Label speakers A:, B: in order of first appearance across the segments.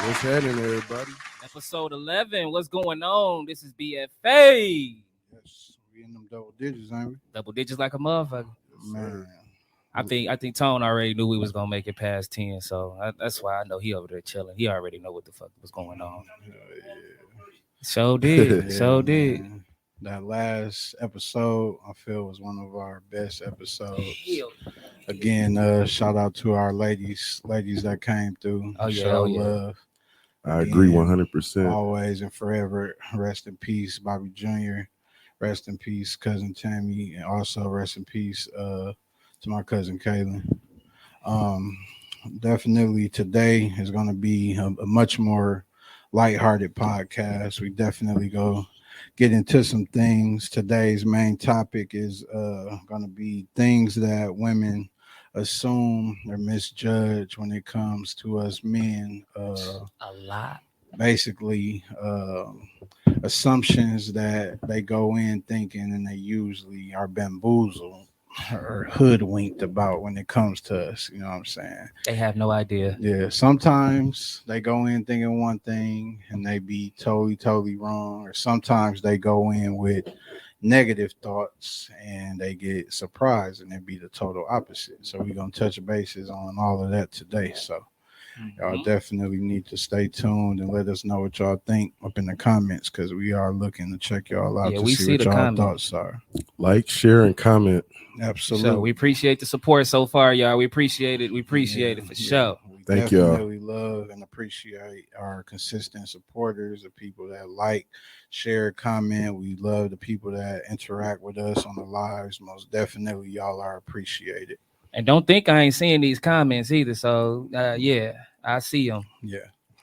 A: What's happening, everybody?
B: Episode 11. What's going on? This is BFA.
C: Yes, we in them double digits, ain't we?
B: Double digits like a motherfucker.
C: Man,
B: I think Tone already knew we was gonna make it past 10, so that's why I know he over there chilling. He already know what the fuck was going on. So did.
C: Man. That last episode, I feel, was one of our best episodes. Again, shout out to our ladies that came through. Show love.
A: I agree 100%.
C: Always and forever. Rest in peace, Bobby Jr. Rest in peace, cousin Tammy, and also rest in peace to my cousin Kaylin. Definitely today is going to be a much more lighthearted podcast. We definitely go get into some things. Today's main topic is going to be things that women assume or misjudge when it comes to us men.
B: A lot.
C: Basically, assumptions that they go in thinking and they usually are bamboozled or hoodwinked about when it comes to us. You know what I'm saying?
B: They have no idea.
C: Yeah, sometimes they go in thinking one thing and they be totally wrong, or sometimes they go in with negative thoughts and they get surprised and it be the total opposite. So we're gonna touch bases on all of that today. So y'all definitely need to stay tuned and let us know what y'all think up in the comments, because we are looking to check y'all out to see what y'all thoughts are.
A: Like, share, and comment.
C: Absolutely.
B: So we appreciate the support so far, y'all. We appreciate it. We appreciate it for sure.
A: Thank you.
C: Definitely love and appreciate our consistent supporters, the people that like, share, comment. We love the people that interact with us on the lives. Most definitely, y'all are appreciated.
B: And don't think I ain't seeing these comments either. So yeah, I see them.
C: Yeah,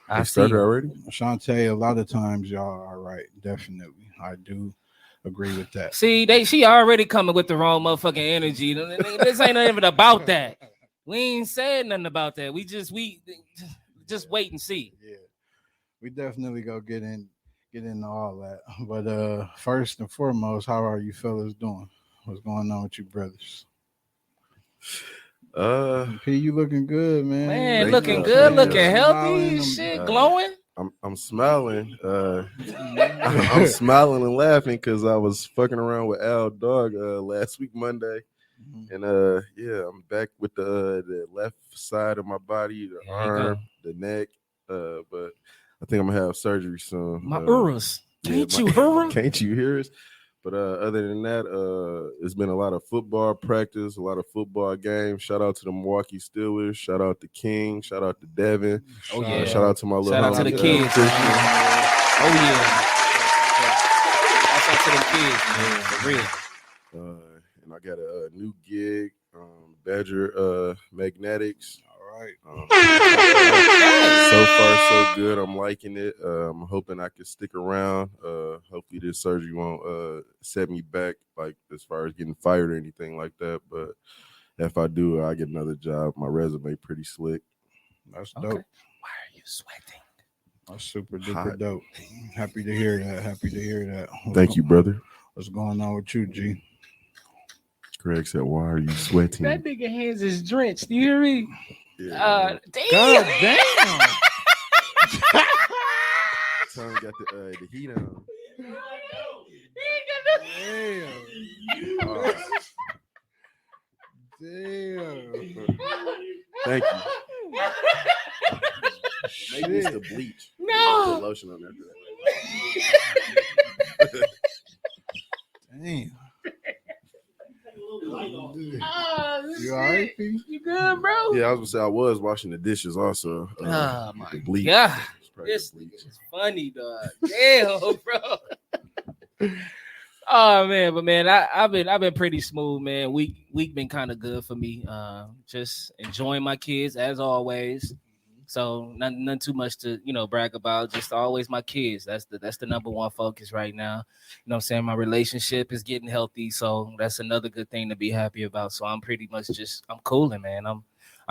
A: I started already.
C: Shantae, a lot of times y'all are right. Definitely, I do agree with that.
B: See, she already coming with the wrong motherfucking energy. This ain't even about that. We ain't said nothing about that. We just wait and see.
C: Yeah, we definitely go get into all that. But first and foremost, how are you fellas doing? What's going on with you brothers? P, you looking good, man.
B: Man, looking good, looking healthy, shit, glowing.
A: I'm smiling. I'm smiling and laughing because I was fucking around with Al Dog last week Monday, and I'm back with the left side of my body, the arm, the neck. But I think I'm gonna have surgery soon.
B: My Urus. Can't you hear us?
A: Can't you hear us? But other than that, it's been a lot of football practice, a lot of football games. Shout out to the Milwaukee Steelers. Shout out to King. Shout out to Devin. Shout out to my little
B: shout out to the kids. Shout out to the kids, man, for real.
A: And I got a new gig, Badger Magnetics.
C: All right.
A: So far, so good. I'm liking it. I'm hoping I can stick around. Hopefully this surgery won't set me back, like as far as getting fired or anything like that. But if I do, I get another job. My resume pretty slick.
C: That's dope.
B: Why are you sweating?
C: That's super duper dope. Happy to hear that.
A: Thank you, brother.
C: What's going on with you, G?
A: Greg said, "Why are you sweating?"
B: That nigga hands is drenched. You hear me?
A: Yeah.
B: Damn.
C: God damn.
A: Tom got the heat on.
C: Damn.
A: Thank you. Maybe it's the bleach.
B: No.
A: Put lotion on there.
C: Damn.
B: Oh,
C: You all right, P?
B: You good, bro?
A: Yeah, I was gonna say I was washing the dishes also.
B: Oh
A: with
B: my
A: the bleach.
B: God.
A: It's probably
B: This
A: the bleach.
B: is funny, dog. Damn, bro. Oh man, but man, I've been pretty smooth, man. Week been kind of good for me. Just enjoying my kids as always. So none too much to brag about. Just always my kids. That's the number one focus right now. You know what I'm saying? My relationship is getting healthy, so that's another good thing to be happy about. So I'm pretty much I'm cooling, man. I'm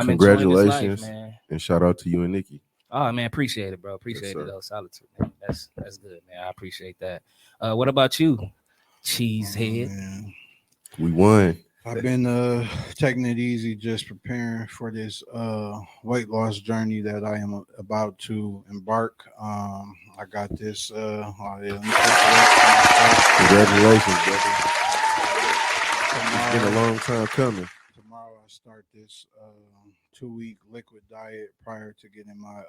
B: enjoying this life, man.
A: And shout out to you and Nikki.
B: Oh man, appreciate it, bro. Appreciate it though. Solitude, man. That's good, man. I appreciate that. What about you, Cheesehead?
A: We won.
C: I've been taking it easy, just preparing for this weight loss journey that I am about to embark. I got this.
A: Congratulations, brother. It's been a long time coming.
C: Tomorrow I start this 2-week liquid diet prior to getting my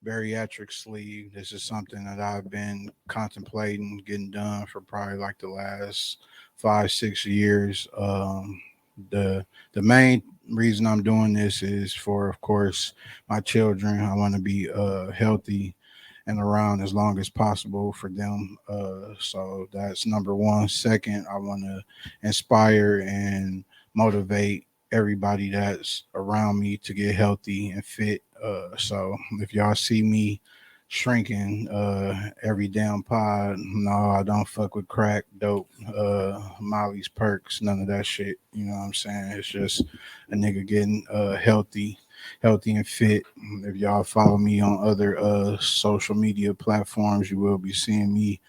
C: bariatric sleeve. This is something that I've been contemplating getting done for probably like the last 5-6 years. The main reason I'm doing this is for, of course, my children. I want to be healthy and around as long as possible for them. So that's number one. Second, I want to inspire and motivate everybody that's around me to get healthy and fit. So if y'all see me shrinking every damn pod, no, I don't fuck with crack, dope, Molly's, perks, none of that shit. You know what I'm saying? It's just a nigga getting healthy and fit. If y'all follow me on other social media platforms, you will be seeing me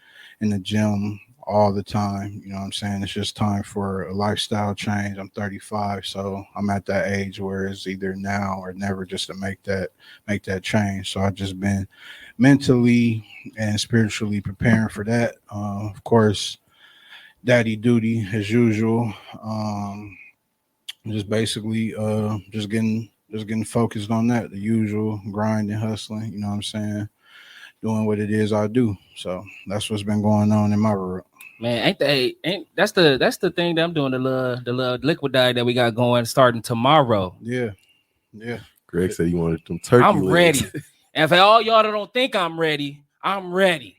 C: in the gym all the time. You know what I'm saying? It's just time for a lifestyle change. I'm 35, so I'm at that age where it's either now or never, just to make that change. So I've just been mentally and spiritually preparing for that. Of course, daddy duty as usual. Just basically just getting focused on that, the usual grind and hustling. You know what I'm saying? Doing what it is I do. So that's what's been going on in my world.
B: Man, ain't that's the thing that I'm doing, the little liquid diet that we got going starting tomorrow.
C: Yeah.
A: Greg said you wanted them turkey
B: I'm
A: legs.
B: ready. And for all y'all that don't think I'm ready, I'm ready.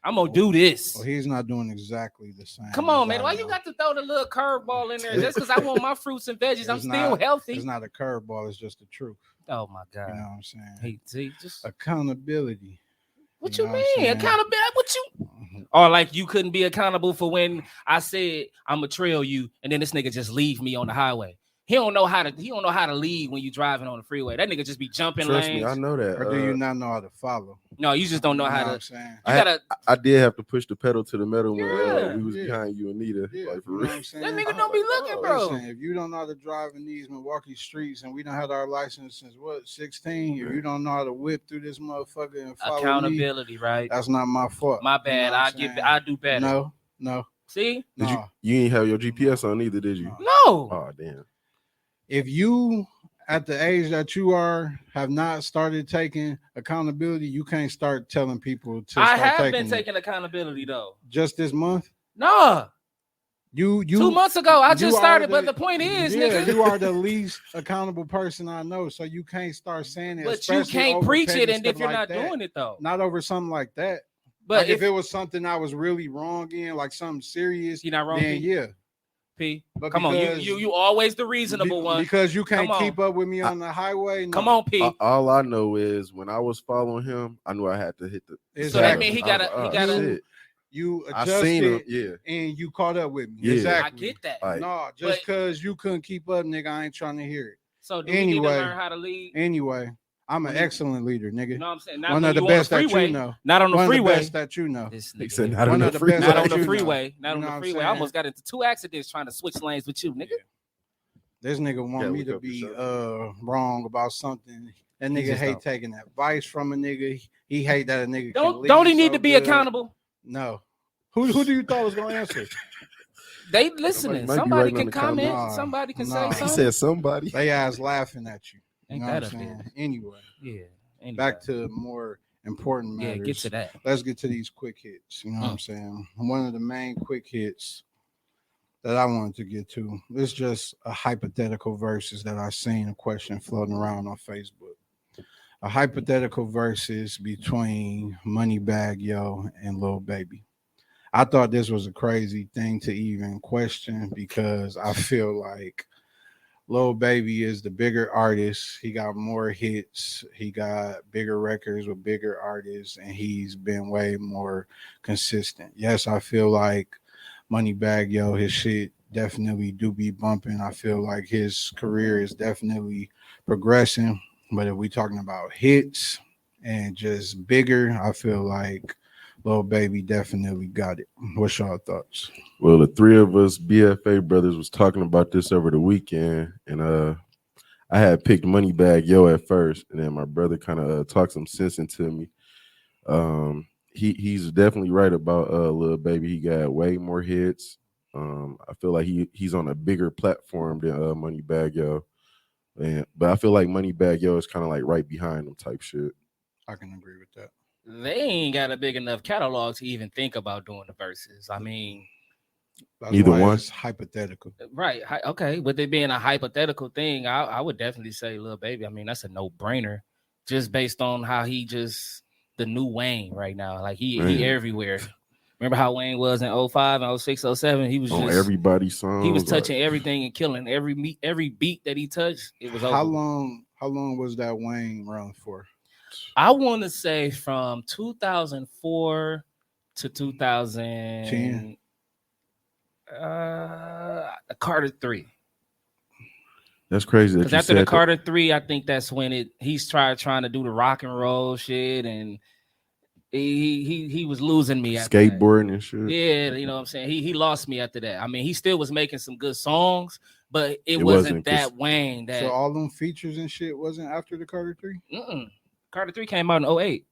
B: I'm gonna do this.
C: Well, he's not doing exactly the same.
B: Come on, man. Why you got to throw the little curveball in there? Just because I want my fruits and veggies, I'm still healthy.
C: It's not a curveball, it's just the truth.
B: Oh my God.
C: You know what I'm saying?
B: Hey, see, just
C: accountability.
B: What you mean? Accountability? What you? Or like you couldn't be accountable for when I said I'm gonna trail you, and then this nigga just leave me on the highway. He don't know how to lead when you driving on the freeway. That nigga just be jumping
A: Trust
B: lanes.
A: me, I know that.
C: Or do you not know how to follow?
B: No, you just don't know how to.
C: I'm saying?
A: I did have to push the pedal to the metal when we was behind you, Anita.
C: Yeah,
A: like, for
C: you know
A: real.
C: what I'm saying?
B: That nigga don't be looking, bro.
C: Listen, if you don't know how to drive in these Milwaukee streets, and we done had our license since 16, if you don't know how to whip through this motherfucker and follow
B: accountability,
C: me,
B: right?
C: That's not my fault.
B: My bad.
C: You know
B: I do better.
C: No.
B: See?
A: Did you ain't have your GPS on either, did you?
B: No.
A: Oh damn.
C: If you at the age that you are have not started taking accountability, you can't start telling people to start
B: I have been taking accountability though.
C: Just this month?
B: No.
C: You
B: 2 months ago, I just started, but the point is, nigga,
C: you are the least accountable person I know, so you can't start saying it.
B: But you can't preach it, and if you're not doing it though,
C: not over something like that.
B: But
C: like if it was something I was really wrong in, like something serious,
B: you're not wrong.
C: Then yeah.
B: P, but come on, you always the reasonable one
C: because you can't keep up with me on the highway. No.
B: Come on, P.
A: All I know is when I was following him, I knew I had to hit the.
B: So that means he got
C: You adjusted,
A: I seen him, yeah,
C: and you caught up with me.
A: Yeah.
C: Exactly.
B: I get that.
A: Right.
C: No, just because you couldn't keep up, nigga, I ain't trying to hear it.
B: So do we need to learn how to lead?
C: Anyway, I'm an excellent leader, nigga.
B: You know what I'm saying?
C: One of the best that you know.
B: Not on the freeway.
C: One of the best that you know.
A: He said not on the freeway.
B: Not on the freeway. Not on the freeway. I almost got into 2 accidents trying to switch lanes with you, nigga.
C: This nigga want me to be wrong about something. That nigga hate taking advice from a nigga. He hate that a nigga
B: don't he need to be accountable?
C: No. Who do you thought was gonna answer?
B: They listening. Somebody can comment. Somebody can say something.
A: He said somebody.
C: They ass laughing at you. You know what I'm saying? Anyway,
B: Anyway.
C: back to more important matters.
B: Yeah, get to that.
C: Let's get to these quick hits. You know what I'm saying? One of the main quick hits that I wanted to get to is just a hypothetical versus that I seen a question floating around on Facebook. A hypothetical versus between Moneybag Yo and Lil Baby. I thought this was a crazy thing to even question because I feel like Lil Baby is the bigger artist. He got more hits. He got bigger records with bigger artists, and he's been way more consistent. Yes, I feel like Moneybag Yo, his shit definitely do be bumping. I feel like his career is definitely progressing. But if we talking about hits and just bigger, I feel like Lil Baby definitely got it. What's your thoughts?
A: Well, the three of us BFA brothers was talking about this over the weekend, and I had picked Moneybag Yo at first, and then my brother kind of talked some sense into me. He's definitely right about Lil Baby. He got way more hits. I feel like he's on a bigger platform than Moneybag Yo, but I feel like Moneybag Yo is kind of like right behind him type shit.
C: I can agree with that.
B: They ain't got a big enough catalog to even think about doing the verses. I mean,
C: that's
A: neither
C: why
A: one.
C: It's hypothetical,
B: right? Okay, with it being a hypothetical thing, I would definitely say Lil Baby. I mean, that's a no-brainer, just based on how he just the new Wayne right now. Like he everywhere. Remember how Wayne was in 05 and 06, 07? He was
A: on
B: just
A: everybody's song.
B: He was touching everything and killing every beat that he touched. It was over.
C: How long was that Wayne run for?
B: I want to say from 2004 to 2010. Carter 3.
A: That's crazy.
B: Because after the Carter 3, I think that's when he's trying to do the rock and roll shit, and he was losing me after
A: skateboarding and shit.
B: Yeah, you know what I'm saying? He lost me after that. I mean, he still was making some good songs, but it wasn't that Wayne.
C: So all them features and shit wasn't after the Carter 3?
B: Carter 3 came out in 08.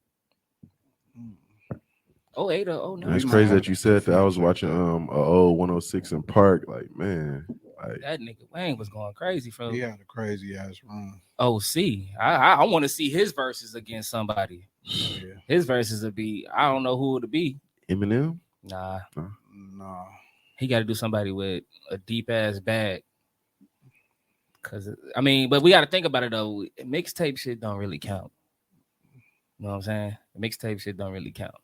B: 08 or 09.
A: It's crazy that you said that. I was watching a old 106 in Park. Like, man, like
B: that nigga Wayne was going crazy from.
C: He had a crazy ass run.
B: OC. I want to see his verses against somebody.
C: Yeah.
B: His verses would be. I don't know who it would be.
A: Eminem?
B: Nah.
C: Nah.
B: He got to do somebody with a deep ass bag. Cause I mean, but we got to think about it though. Mixtape shit don't really count. You know what I'm saying? Mixtape shit don't really count.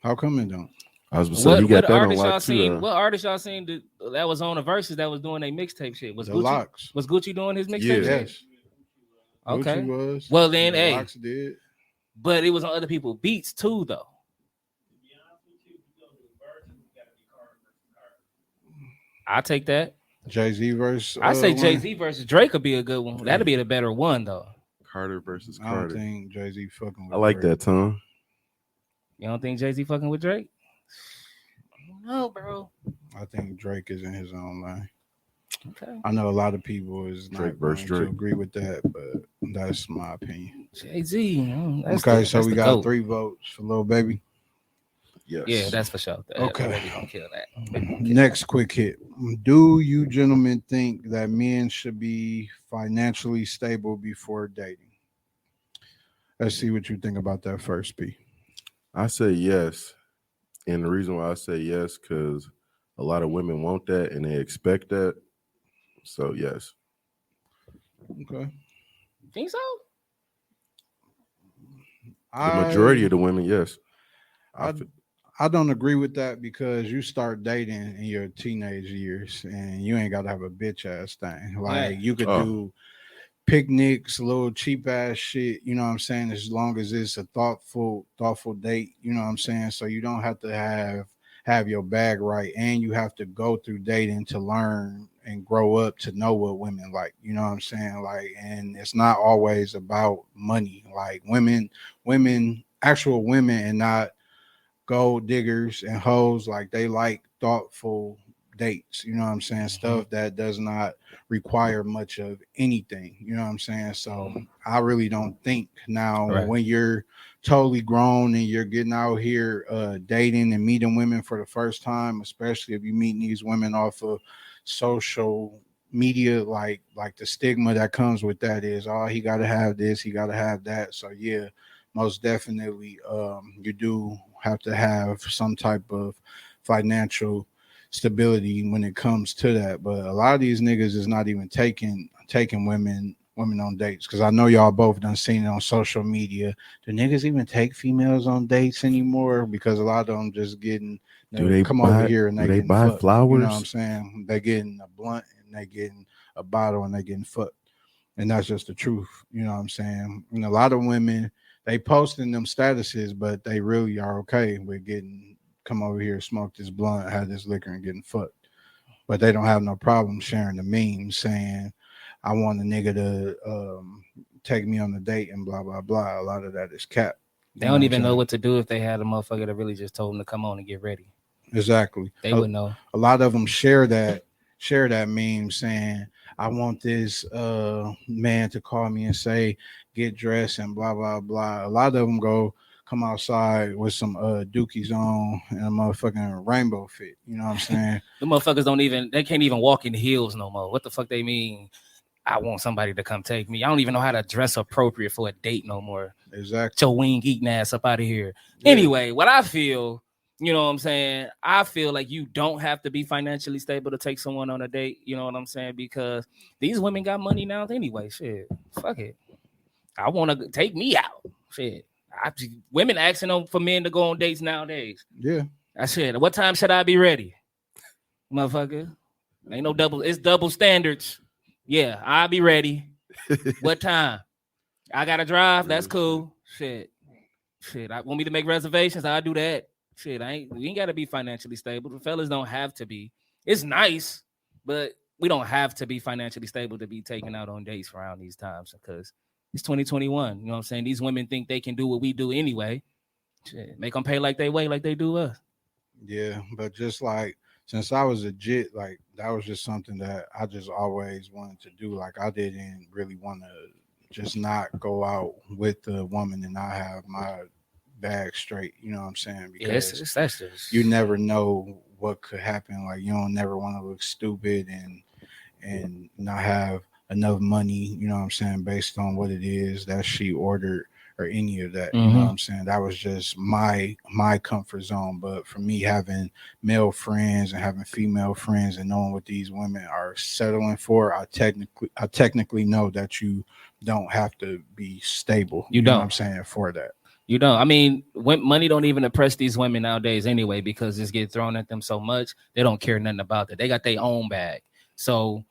C: How come it don't?
A: I was saying he got that on lock too.
B: What artist y'all seen that was on the verses that was doing a mixtape shit? Was Gucci?
C: Locks.
B: Was Gucci doing his mixtape shit?
C: Yes.
B: Okay.
C: Gucci was.
B: Well then, hey.
C: Locks did.
B: But it was on other people's beats too, though. I'll take that.
C: Jay-Z versus.
B: I say Jay-Z versus Drake would be a good one. That'd be the better one, though.
A: Carter versus
C: Carter. I don't think Jay-Z fucking with
A: I like
C: Drake.
A: that, Tom.
B: You don't think Jay-Z fucking with Drake? I don't know, bro.
C: I think Drake is in his own line.
B: Okay.
C: I know a lot of people is
A: Drake
C: not
A: versus
C: going
A: Drake.
C: to agree with that, but that's my opinion.
B: Jay-Z.
C: Okay, so we got 3 votes for Lil Baby.
A: Yes.
B: Yeah, that's for sure.
C: Okay.
B: We're gonna kill that.
C: Next quick hit. Do you gentlemen think that men should be financially stable before dating? Let's see what you think about that first, P.
A: I say yes. And the reason why I say yes, because a lot of women want that and they expect that. So, yes.
C: Okay.
B: Think so?
A: The majority of the women, yes.
C: I don't agree with that because you start dating in your teenage years and you ain't got to have a bitch ass thing. Like you could do picnics, a little cheap ass shit, you know what I'm saying? As long as it's a thoughtful date, you know what I'm saying? So you don't have to have your bag right, and you have to go through dating to learn and grow up to know what women like, you know what I'm saying? Like, and it's not always about money. Like actual women and not gold diggers and hoes, like they like thoughtful dates, you know what I'm saying? Mm-hmm. Stuff that does not require much of anything, you know what I'm saying? So I really don't think now when you're totally grown and you're getting out here dating and meeting women for the first time, especially if you meet these women off of social media, like the stigma that comes with that is, oh, he got to have this, he got to have that. So yeah, most definitely, you do have to have some type of financial stability when it comes to that. But a lot of these niggas is not even taking women on dates, because I know y'all both done seen it on social media. Do niggas even take females on dates anymore? Because a lot of them just getting
A: Do they
C: come
A: buy,
C: over here and
A: do
C: they
A: they
C: getting
A: buy
C: fucked.
A: flowers?
C: You know what I'm saying? They getting a blunt and they getting a bottle and they getting fucked. And that's just the truth. You know what I'm saying? And a lot of women, they posting them statuses, but they really are okay with getting come over here, smoke this blunt, have this liquor, and getting fucked. But they don't have no problem sharing the memes saying, I want a nigga to take me on a date and blah, blah, blah. A lot of that is cap.
B: They don't even know what to do if they had a motherfucker that really just told them to come on and get ready.
C: Exactly.
B: They would know.
C: A lot of them share that meme saying, I want this man to call me and say, get dressed and blah, blah, blah. A lot of them come outside with some dookies on and a motherfucking rainbow fit. You know what I'm saying?
B: The motherfuckers they can't even walk in heels no more. What the fuck they mean? I want somebody to come take me. I don't even know how to dress appropriate for a date no more.
C: Exactly.
B: Your wing eating ass up out of here.
C: Yeah.
B: Anyway, what I feel, you know what I'm saying? I feel like you don't have to be financially stable to take someone on a date. You know what I'm saying? Because these women got money now anyway. Shit. Fuck it. I want to take me out. Shit. Women asking for men to go on dates nowadays.
C: Yeah.
B: I said, what time should I be ready? Motherfucker. Ain't no double. It's double standards. Yeah, I'll be ready. What time? I gotta drive. That's cool. Shit. I want me to make reservations. I'll do that. Shit. We ain't gotta be financially stable. The fellas don't have to be. It's nice, but we don't have to be financially stable to be taken out on dates around these times, because it's 2021. You know what I'm saying? These women think they can do what we do anyway. Shit. Make them pay like they weigh, like they do us.
C: Yeah, but just like since I was a jit, like that was just something that I just always wanted to do. Like I didn't really want to just not go out with the woman and not have my bag straight. You know what I'm saying? Because
B: that's just...
C: you never know what could happen. Like you don't never want to look stupid and not have enough money. You know what I'm saying? Based on what it is that she ordered or any of that. You know what I'm saying? That was just my comfort zone. But for me, having male friends and having female friends and knowing what these women are settling for, I technically know that you don't have to be stable. You know what I'm saying? For that.
B: You don't. I mean, money don't even impress these women nowadays anyway, because it's get thrown at them so much. They don't care nothing about that. They got their own bag. So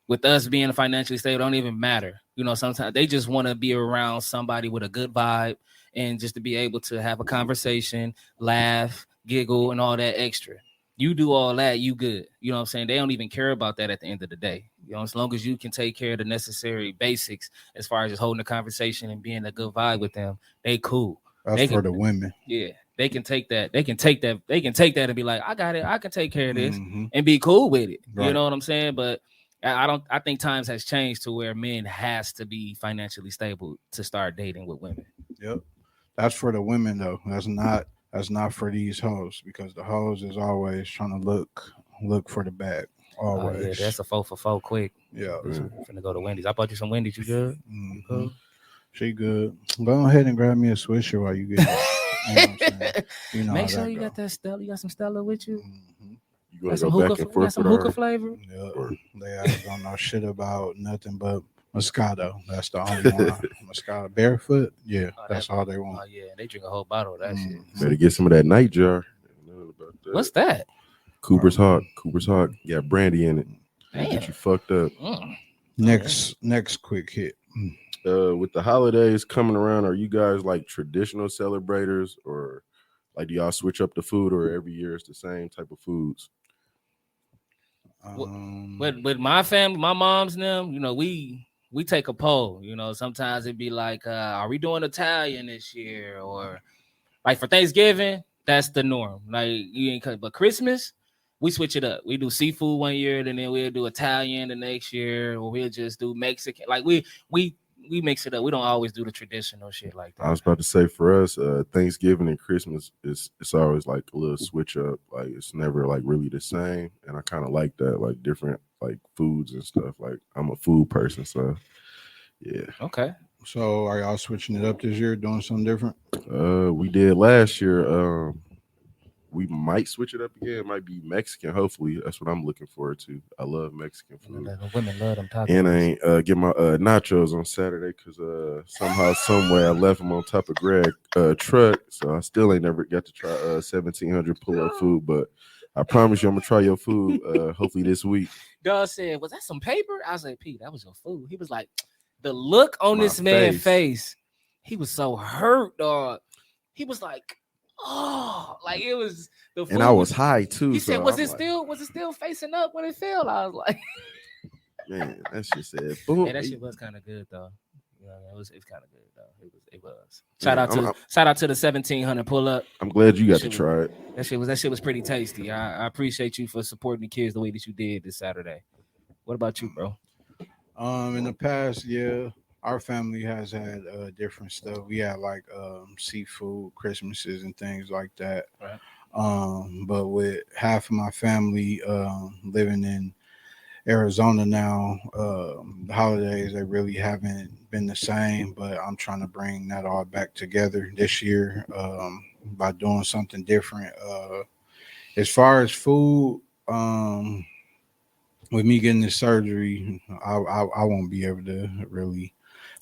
B: with us being financially stable, don't even matter. You know, sometimes they just want to be around somebody with a good vibe and just to be able to have a conversation, laugh, giggle, and all that extra. You do all that, you good. You know what I'm saying? They don't even care about that at the end of the day. You know, as long as you can take care of the necessary basics as far as just holding a conversation and being a good vibe with them, they cool.
C: That's for the women.
B: Yeah. They can take that. They can take that and be like, I got it. I can take care of this and be cool with it. Right. You know what I'm saying? But I think times has changed to where men has to be financially stable to start dating with women.
C: Yep. That's for the women though. That's not for these hoes, because the hoes is always trying to look for the bag. Always.
B: Oh, yeah, that's a 4 for 4 quick.
C: Yeah.
B: I'm finna go to Wendy's. I bought you some Wendy's. You good?
C: Mm-hmm. She good. Go ahead and grab me a Swisher while you get it. You know,
B: make sure you got that Stella. You got some Stella with you.
C: Mm-hmm.
A: You got some
B: hookah flavor.
C: Yeah. They don't know shit about nothing but Moscato. That's the only one. Moscato barefoot. Yeah, that's all they want.
B: Oh yeah, they drink a whole bottle of that shit.
A: Better get some of that night jar.
B: What's that?
A: Cooper's Hawk. Got brandy in it.
B: Damn.
A: Get you fucked up.
C: Next quick hit.
A: With the holidays coming around, are you guys like traditional celebrators, or like do y'all switch up the food, or every year it's the same type of foods?
B: With my family, my mom's and them, you know, we take a poll. You know, sometimes it'd be like, are we doing Italian this year? Or like for Thanksgiving, that's the norm. Like you ain't, but Christmas, we switch it up. We do seafood one year, and then we'll do Italian the next year, or we'll just do Mexican. Like we mix it up. We don't always do the traditional shit like that.
A: I was about to say, for us, Thanksgiving and Christmas it's always like a little switch up. Like it's never like really the same, and I kind of like that, like different like foods and stuff. Like I'm a food person, so yeah.
B: Okay.
C: So are y'all switching it up this year, doing something different?
A: We did last year. We might switch it up again. It might be Mexican. Hopefully, that's what I'm looking forward to. I love Mexican food.
B: The women love them tacos.
A: And I ain't get my nachos on Saturday because somehow, someway, I left them on top of Greg's truck. So I still ain't never got to try 1700 pull-up food. But I promise you, I'm gonna try your food. Hopefully this week.
B: Doug said, "Was that some paper?" I was like, "Pete, that was your food." He was like, "The look on
A: My
B: this man's face, he was so hurt, dog. He was like, oh, like it was the food."
A: And I was high too.
B: He
A: so
B: said, "Was
A: I'm
B: it
A: like,
B: still facing up when it fell?" I was like,
A: man, that shit said boom.
B: "Hey, that shit was kind of good though. Yeah, it's kind of good though. It was.
A: Man,
B: Shout out to the 1700 pull up.
A: I'm glad you got to try it.
B: That shit was pretty tasty. I appreciate you for supporting the kids the way that you did this Saturday. What about you, bro?
C: In the past, yeah, our family has had different stuff. We had like seafood, Christmases, and things like that.
B: Right.
C: But with half of my family living in Arizona now, the holidays they really haven't been the same. But I'm trying to bring that all back together this year by doing something different. As far as food, with me getting this surgery, I won't be able to really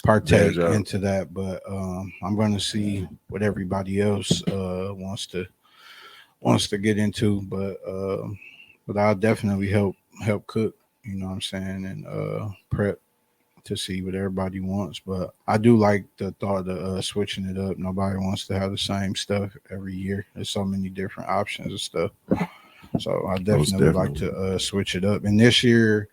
C: partake into that. But I'm going to see what everybody else wants to get into. But I'll definitely help cook. You know what I'm saying, and prep to see what everybody wants. But I do like the thought of switching it up. Nobody wants to have the same stuff every year. There's so many different options of stuff. So I definitely like to switch it up. And this year,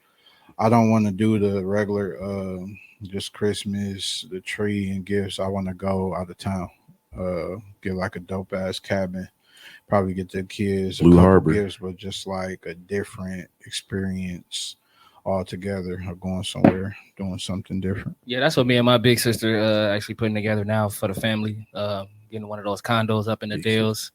C: I don't want to do the regular just Christmas, the tree and gifts. I want to go out of town, get like a dope ass cabin. Probably get the kids
A: Blue Harbor
C: gifts, but just like a different experience altogether of going somewhere, doing something different.
B: Yeah, that's what me and my big sister actually putting together now for the family. Getting one of those condos up in the Dells.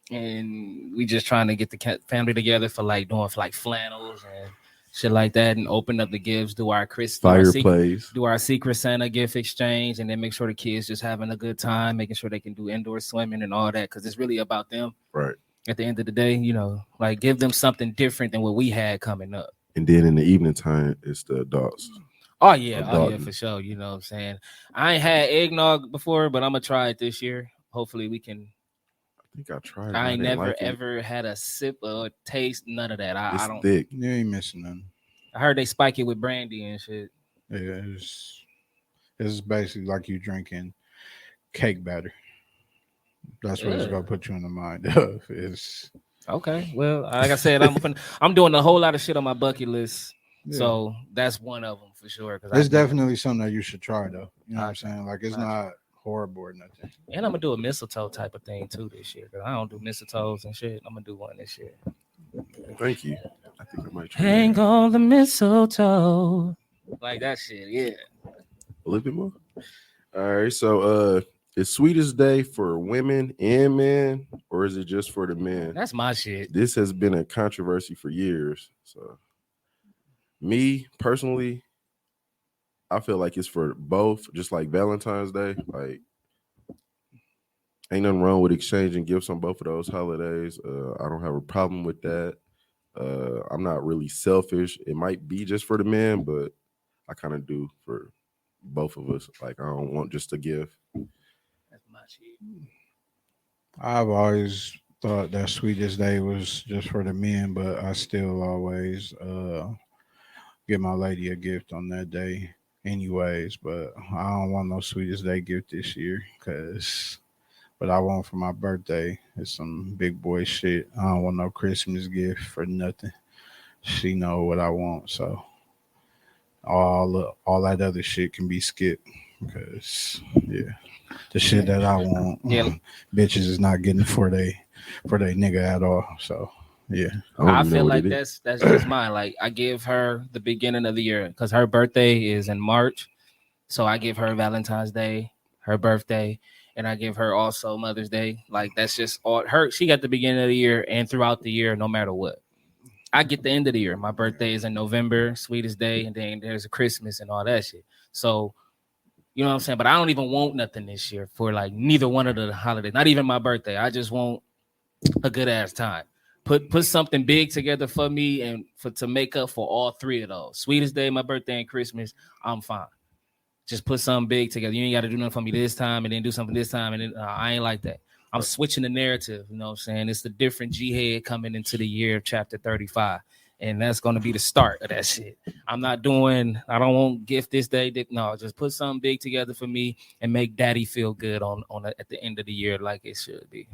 B: And we just trying to get the family together for like flannels and shit like that, and open up the gifts, do our
A: fireplace,
B: do our Secret Santa gift exchange, and then make sure the kids just having a good time, making sure they can do indoor swimming and all that, because it's really about them.
A: Right.
B: At the end of the day, you know, like give them something different than what we had coming up.
A: And then in the evening time, it's the adults.
B: Oh yeah, for sure. You know what I'm saying? I ain't had eggnog before, but I'm gonna try it this year. Hopefully we can.
A: I think I tried.
B: I ain't never ever had a sip or taste, none of that. I don't.
A: Thick.
C: You ain't missing nothing.
B: I heard they spike it with brandy and shit.
C: Yeah, it's basically like you drinking cake batter. That's what it's gonna put you in the mind of. It's
B: okay. Well, like I said, I'm doing a whole lot of shit on my bucket list. Yeah. So that's one of them for sure.
C: It's definitely something that you should try, though. You know what I'm saying? Like it's not horrible or nothing.
B: And I'm gonna do a mistletoe type of thing too this year, because I don't do mistletoes and shit. I'm gonna do one this year.
A: Thank you. I think I might try.
B: Hang on the mistletoe, like that shit. Yeah.
A: A little bit more. All right. So, is Sweetest Day for women and men, or is it just for the men?
B: That's my shit.
A: This has been a controversy for years. So, me personally, I feel like it's for both, just like Valentine's Day. Like, ain't nothing wrong with exchanging gifts on both of those holidays. I don't have a problem with that. I'm not really selfish. It might be just for the men, but I kind of do for both of us. Like, I don't want just a gift.
B: That's my shit.
C: I've always thought that Sweetest Day was just for the men, but I still always give my lady a gift on that day anyways. But I don't want no Sweetest Day gift this year, because what I want for my birthday is some big boy shit. I don't want no Christmas gift for nothing. She know what I want, so all that other shit can be skipped, because the shit that I want, bitches is not getting for they nigga at all. So yeah,
B: I feel like that's just mine. Like, I give her the beginning of the year because her birthday is in March, so I give her Valentine's Day, her birthday, and I give her also Mother's Day. Like, that's just all her. She got the beginning of the year and throughout the year, no matter what. I get the end of the year. My birthday is in November, sweetest day, and then there's a Christmas and all that shit. So, you know what I'm saying? But I don't even want nothing this year for like neither one of the holidays. Not even my birthday. I just want a good ass time. Put something big together for me and to make up for all three of those. Sweetest day, my birthday, and Christmas. I'm fine. Just put something big together. You ain't got to do nothing for me this time and then do something this time. And then, I ain't like that. I'm switching the narrative. You know what I'm saying? It's the different G-head coming into the year of chapter 35. And that's going to be the start of that shit. I don't want gift this day. No, just put something big together for me and make daddy feel good at the end of the year like it should be.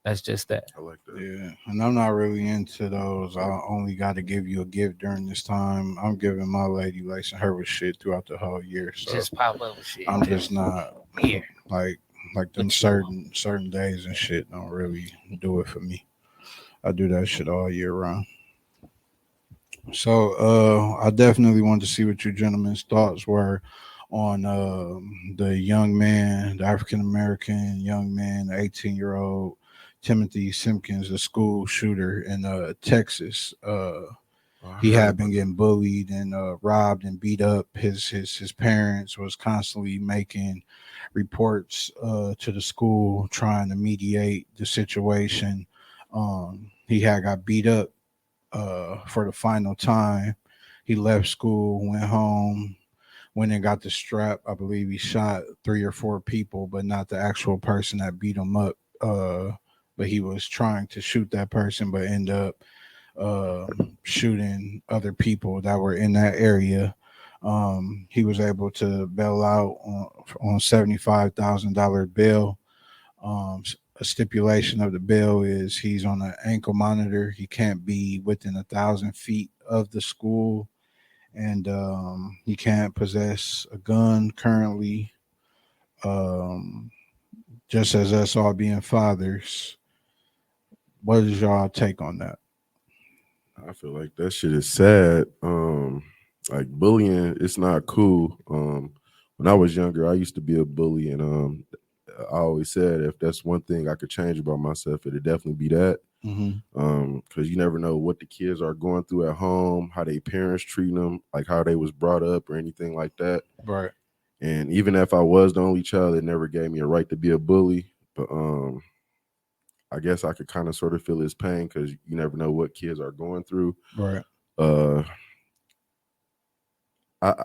B: That's just that.
A: I like that.
C: Yeah, and I'm not really into those. I only got to give you a gift during this time. I'm giving my lady lacing her with shit throughout the whole year. So
B: just pop up with shit.
C: I'm just not
B: here.
C: Like them certain days and shit don't really do it for me. I do that shit all year round. So I definitely wanted to see what you gentlemen's thoughts were on the young man, the African American young man, the 18-year-old Timothy Simpkins, the school shooter in Texas. He had been getting bullied and robbed and beat up. His parents was constantly making reports to the school trying to mediate the situation. He had got beat up for the final time. He left school, went home, went and got the strap. I believe he shot 3 or 4 people, but not the actual person that beat him up. But he was trying to shoot that person, but end up shooting other people that were in that area. He was able to bail out on $75,000 bail. A stipulation of the bill is he's on an ankle monitor. He can't be within 1,000 feet of the school, and he can't possess a gun currently. Just as us all being fathers, what is y'all take on that?
A: I feel like that shit is sad. Like bullying, it's not cool. When I was younger, I used to be a bully, and I always said if that's one thing I could change about myself, it'd definitely be that. Because you never know what the kids are going through at home, how their parents treat them, like how they was brought up or anything like that.
C: Right.
A: And even if I was the only child, it never gave me a right to be a bully. But I guess I could kind of sort of feel his pain because you never know what kids are going through.
C: Right.
A: I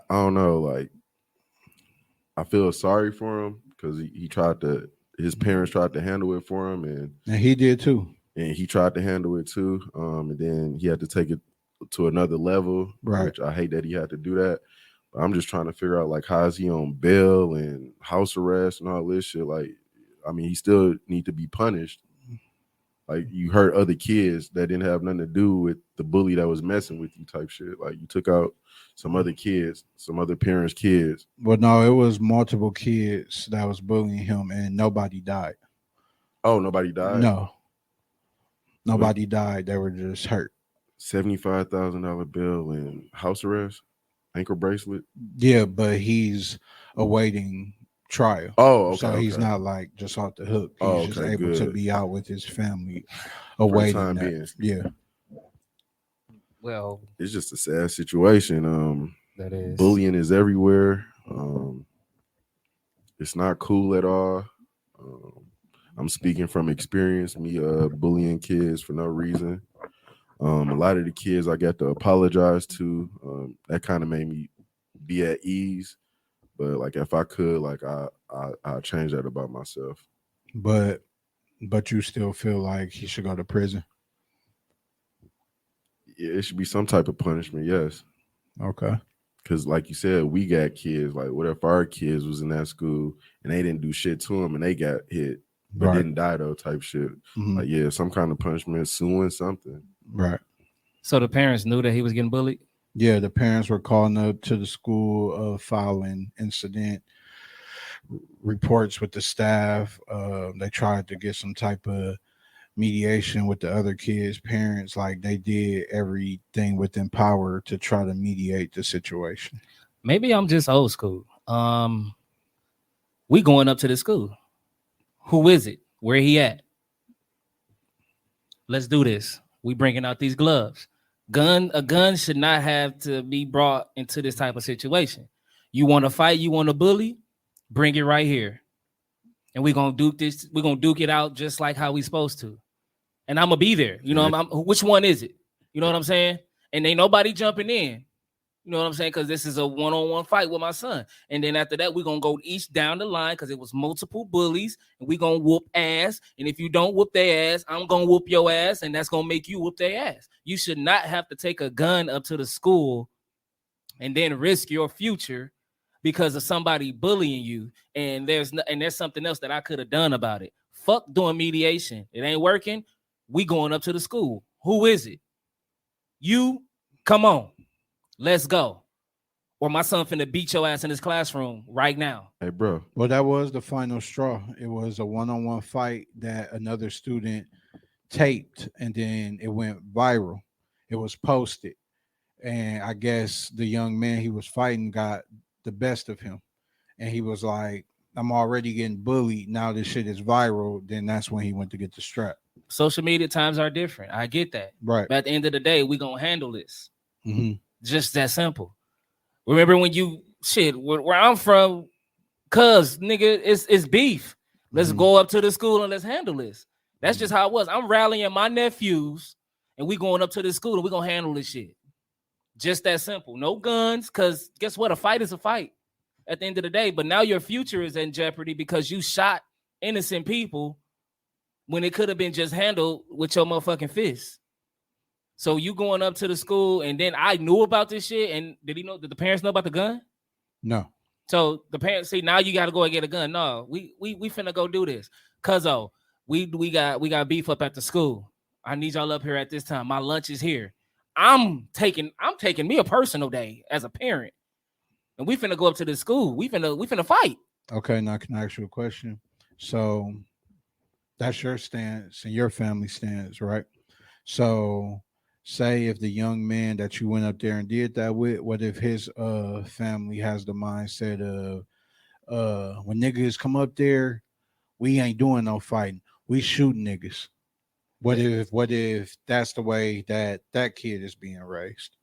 A: don't know. Like, I feel sorry for him because his parents tried to handle it for him, and
C: he did too.
A: And he tried to handle it too. And then he had to take it to another level.
C: Right.
A: Which I hate that he had to do that. But I'm just trying to figure out like how is he on bail and house arrest and all this shit. Like, I mean, he still need to be punished. Like, you hurt other kids that didn't have nothing to do with the bully that was messing with you type shit. Like, you took out some other kids, some other parents' kids.
C: Well, no, it was multiple kids that was bullying him, and nobody died.
A: Oh, nobody died?
C: No. Nobody died. They were just hurt.
A: $75,000 bill and house arrest, ankle bracelet?
C: Yeah, but he's awaiting trial.
A: Oh, okay.
C: So he's not like just off the hook. He's just able to be out with his family awaiting that. Yeah.
B: Well,
A: it's just a sad situation.
B: That is.
A: Bullying is everywhere. It's not cool at all. I'm speaking from experience, me bullying kids for no reason. A lot of the kids I got to apologize to. That kind of made me be at ease. But like, if I could, like, I change that about myself.
C: But you still feel like he should go to prison?
A: Yeah, it should be some type of punishment, yes.
C: Okay.
A: Because like you said, we got kids. Like, what if our kids was in that school and they didn't do shit to them and they got hit, but didn't die though, type shit.
C: Mm-hmm.
A: Like, yeah, some kind of punishment, suing something.
C: Right.
B: So the parents knew that he was getting bullied?
C: Yeah, the parents were calling up to the school, filing incident reports with the staff. They tried to get some type of mediation with the other kids' parents. Like, they did everything within power to try to mediate the situation.
B: Maybe I'm just old school. We going up to the school. Who is it? Where he at? Let's do this. We bringing out these gloves. A gun should not have to be brought into this type of situation. You want to fight, you want to bully, bring it right here. And we're gonna duke this, we're gonna duke it out just like how we supposed to. And I'm gonna be there. You know, which one is it? You know what I'm saying? And ain't nobody jumping in. You know what I'm saying? Because this is a one-on-one fight with my son. And then after that, we're going to go each down the line because it was multiple bullies. And we're going to whoop ass. And if you don't whoop their ass, I'm going to whoop your ass. And that's going to make you whoop their ass. You should not have to take a gun up to the school and then risk your future because of somebody bullying you. And there's something else that I could have done about it. Fuck doing mediation. It ain't working. We going up to the school. Who is it? You? Come on. Let's go. Or my son finna beat your ass in his classroom right now.
A: Hey, bro.
C: Well, that was the final straw. It was a one-on-one fight that another student taped, and then it went viral. It was posted. And I guess the young man he was fighting got the best of him. And he was like, I'm already getting bullied. Now this shit is viral. Then that's when he went to get the strap.
B: Social media times are different. I get that.
C: Right.
B: But at the end of the day, we going to handle this.
C: Mm-hmm.
B: Just that simple. Remember when where I'm from, cuz nigga, it's beef. Let's go up to the school and let's handle this. That's just how it was. I'm rallying my nephews and we going up to the school and we gonna handle this shit. Just that simple. No guns, because guess what? A fight is a fight at the end of the day. But now your future is in jeopardy because you shot innocent people when it could have been just handled with your motherfucking fist. So you going up to the school, and then I knew about this shit. And did the parents know about the gun?
C: No.
B: So the parents see now you got to go and get a gun. No, we finna go do this, cuzzo. We got beef up at the school. I need y'all up here at this time. My lunch is here. I'm taking me a personal day as a parent, and we finna go up to the school. We finna fight.
C: Okay, now can I ask you a question? So that's your stance and your family stance, right? So say if the young man that you went up there and did that with, what if his family has the mindset of when niggas come up there, we ain't doing no fighting, we shooting niggas. What if that's the way that kid is being raised?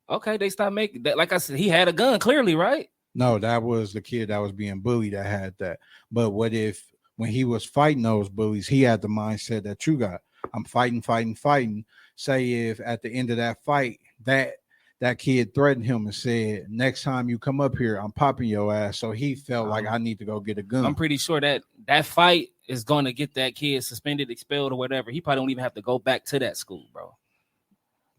C: Okay,
B: they stop making that. Like I said, he had a gun clearly, right?
C: No, that was the kid that was being bullied that had that. But what if when he was fighting those bullies, he had the mindset that you got? I'm fighting. Say if at the end of that fight, that kid threatened him and said, next time you come up here, I'm popping your ass. So he felt like I need to go get a gun.
B: I'm pretty sure that fight is going to get that kid suspended, expelled, or whatever. He probably don't even have to go back to that school, bro.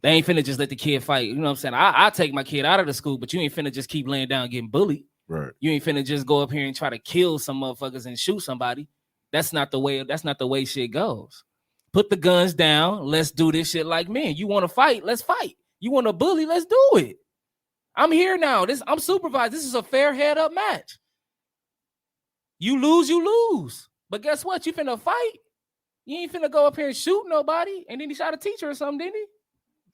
B: They ain't finna just let the kid fight. You know what I'm saying? I take my kid out of the school, but you ain't finna just keep laying down getting bullied.
A: Right.
B: You ain't finna just go up here and try to kill some motherfuckers and shoot somebody. That's not the way shit goes. Put the guns down. Let's do this shit like men. You want to fight? Let's fight. You want to bully? Let's do it. I'm here now. I'm supervised. This is a fair head-up match. You lose. But guess what? You finna fight. You ain't finna go up here and shoot nobody. And then he shot a teacher or something, didn't he?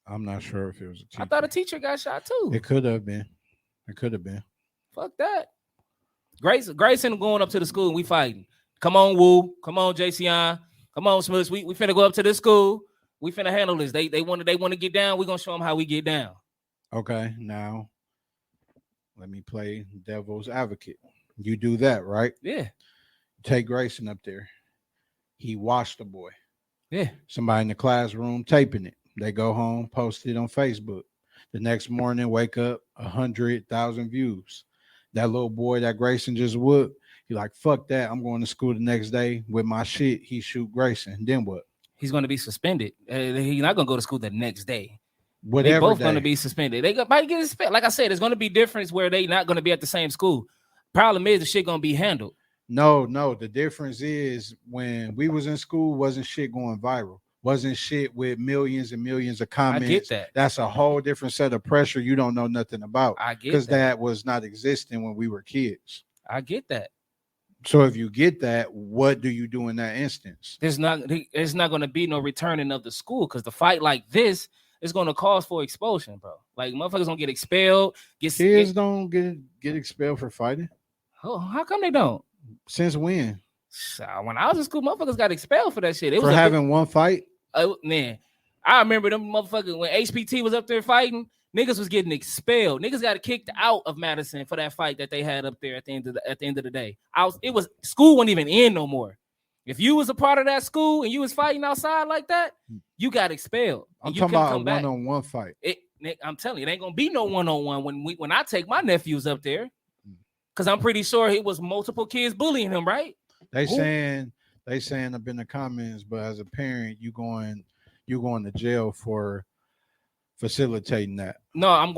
C: I'm not sure if it was a teacher.
B: I thought a teacher got shot too.
C: It could have been.
B: Fuck that. Grayson going up to the school and we fighting. Come on, Woo. Come on, JCI. Come on, Smooth. We finna go up to this school. We finna handle this. They want to get down. We're gonna show them how we get down.
C: Okay, now let me play devil's advocate. You do that, right?
B: Yeah.
C: Take Grayson up there. He watched the boy.
B: Yeah.
C: Somebody in the classroom taping it. They go home, post it on Facebook. The next morning, wake up, 100,000 views. That little boy that Grayson just whooped, he like, fuck that. I'm going to school the next day with my shit. He shoot Grayson. Then what?
B: He's going to be suspended. He's not going to go to school the next day.
C: Whatever.
B: They both going to be suspended. They might get suspended. Like I said, there's going to be difference where they not going to be at the same school. Problem is the shit going to be handled.
C: No. The difference is when we was in school, wasn't shit going viral. Wasn't shit with millions and millions of comments.
B: I get that.
C: That's a whole different set of pressure you don't know nothing about.
B: I get
C: because that was not existing when we were kids.
B: I get that.
C: So if you get that, what do you do in that instance?
B: There's not going to be no returning of the school because the fight like this is going to cause for expulsion, bro. Like motherfuckers don't get expelled.
C: Kids don't get expelled for fighting.
B: Oh, how come they don't?
C: Since when?
B: When I was in school, motherfuckers got expelled for that shit. It
C: for
B: was
C: having one fight.
B: Man, I remember them motherfuckers when HPT was up there fighting. Niggas was getting expelled. Niggas got kicked out of Madison for that fight that they had up there at the end of the day. School wasn't even in no more. If you was a part of that school and you was fighting outside like that, you got expelled.
C: I'm talking about a one-on-one fight.
B: I'm telling you, it ain't gonna be no one-on-one when I take my nephews up there, because I'm pretty sure it was multiple kids bullying him, right?
C: They saying up in the comments, but as a parent, you going to jail for facilitating that.
B: No, I'm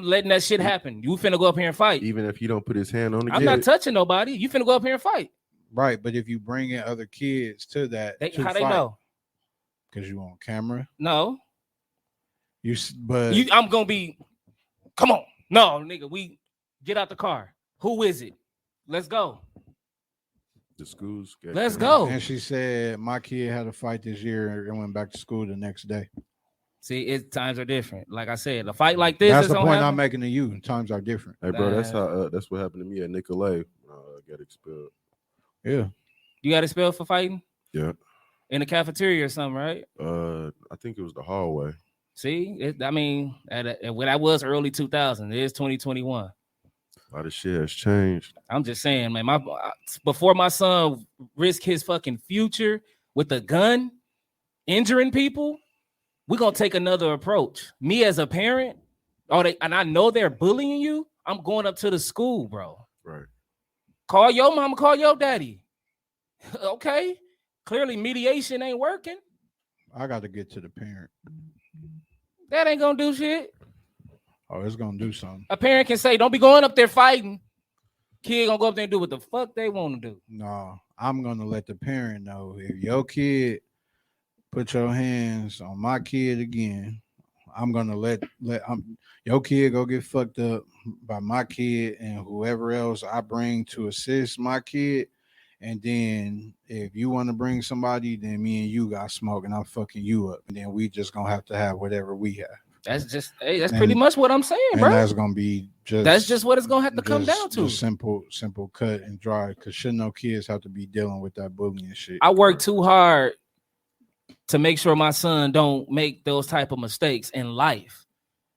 B: letting that shit happen. You finna go up here and fight.
A: Even if you don't put his hand on the
B: I'm not touching nobody. You finna go up here and fight.
C: Right, but if you bring in other kids to that,
B: how they know?
C: Because you on camera.
B: No.
C: But
B: I'm gonna be. Come on, no, nigga. We get out the car. Who is it? Let's go.
A: The schools.
B: Let's go.
C: And she said my kid had a fight this year and went back to school the next day.
B: See, times are different. Like I said, a fight like this.
C: That's the point I'm making to you. Times are different.
A: Hey, bro, that's what happened to me at Nicolay. Got expelled.
C: Yeah.
B: You got expelled for fighting?
A: Yeah.
B: In the cafeteria or something, right?
A: I think it was the hallway.
B: See, when that was early 2000, it is 2021.
A: A lot of shit has changed.
B: I'm just saying, man. Before my son risk his fucking future with a gun, injuring people, we're gonna take another approach. Me as a parent, and I know they're bullying you. I'm going up to the school, bro.
A: Right.
B: Call your mama, call your daddy. Okay. Clearly, mediation ain't working.
C: I got to get to the parent.
B: That ain't gonna do shit.
C: Oh, it's gonna do something.
B: A parent can say, "Don't be going up there fighting." Kid gonna go up there and do what the fuck they want to do.
C: No, I'm gonna let the parent know if your kid put your hands on my kid again. I'm gonna let your kid go get fucked up by my kid and whoever else I bring to assist my kid. And then if you want to bring somebody, then me and you got smoke and I'm fucking you up. And then we just gonna have to have whatever we have.
B: That's pretty much what I'm saying, bro.
C: And that's gonna be
B: that's just what it's gonna have to come down to.
C: Just simple cut and dry. Because shouldn't no kids have to be dealing with that bullying shit.
B: I work too hard to make sure my son don't make those type of mistakes in life.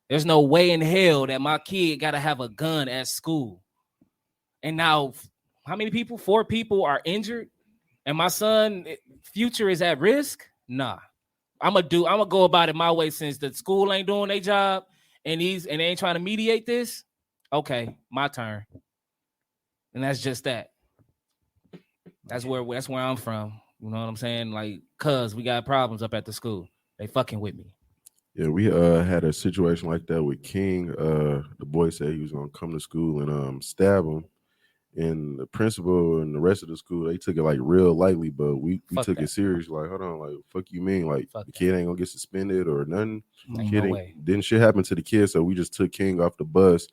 B: There's no way in hell that my kid got to have a gun at school. And now, how many people? 4 people are injured, and my son' future is at risk. Nah, I'm gonna go about it my way. Since the school ain't doing their job, and they ain't trying to mediate this. Okay, my turn. And that's just that. That's where I'm from. You know what I'm saying? Like, cuz we got problems up at the school. They fucking with me.
A: Yeah, we had a situation like that with King. The boy said he was gonna come to school and stab him. And the principal and the rest of the school, they took it like real lightly, but we took it serious. Like, hold on, like, fuck you mean? Like, the kid ain't gonna get suspended or nothing. Didn't shit happen to the kid, so we just took King off the bus.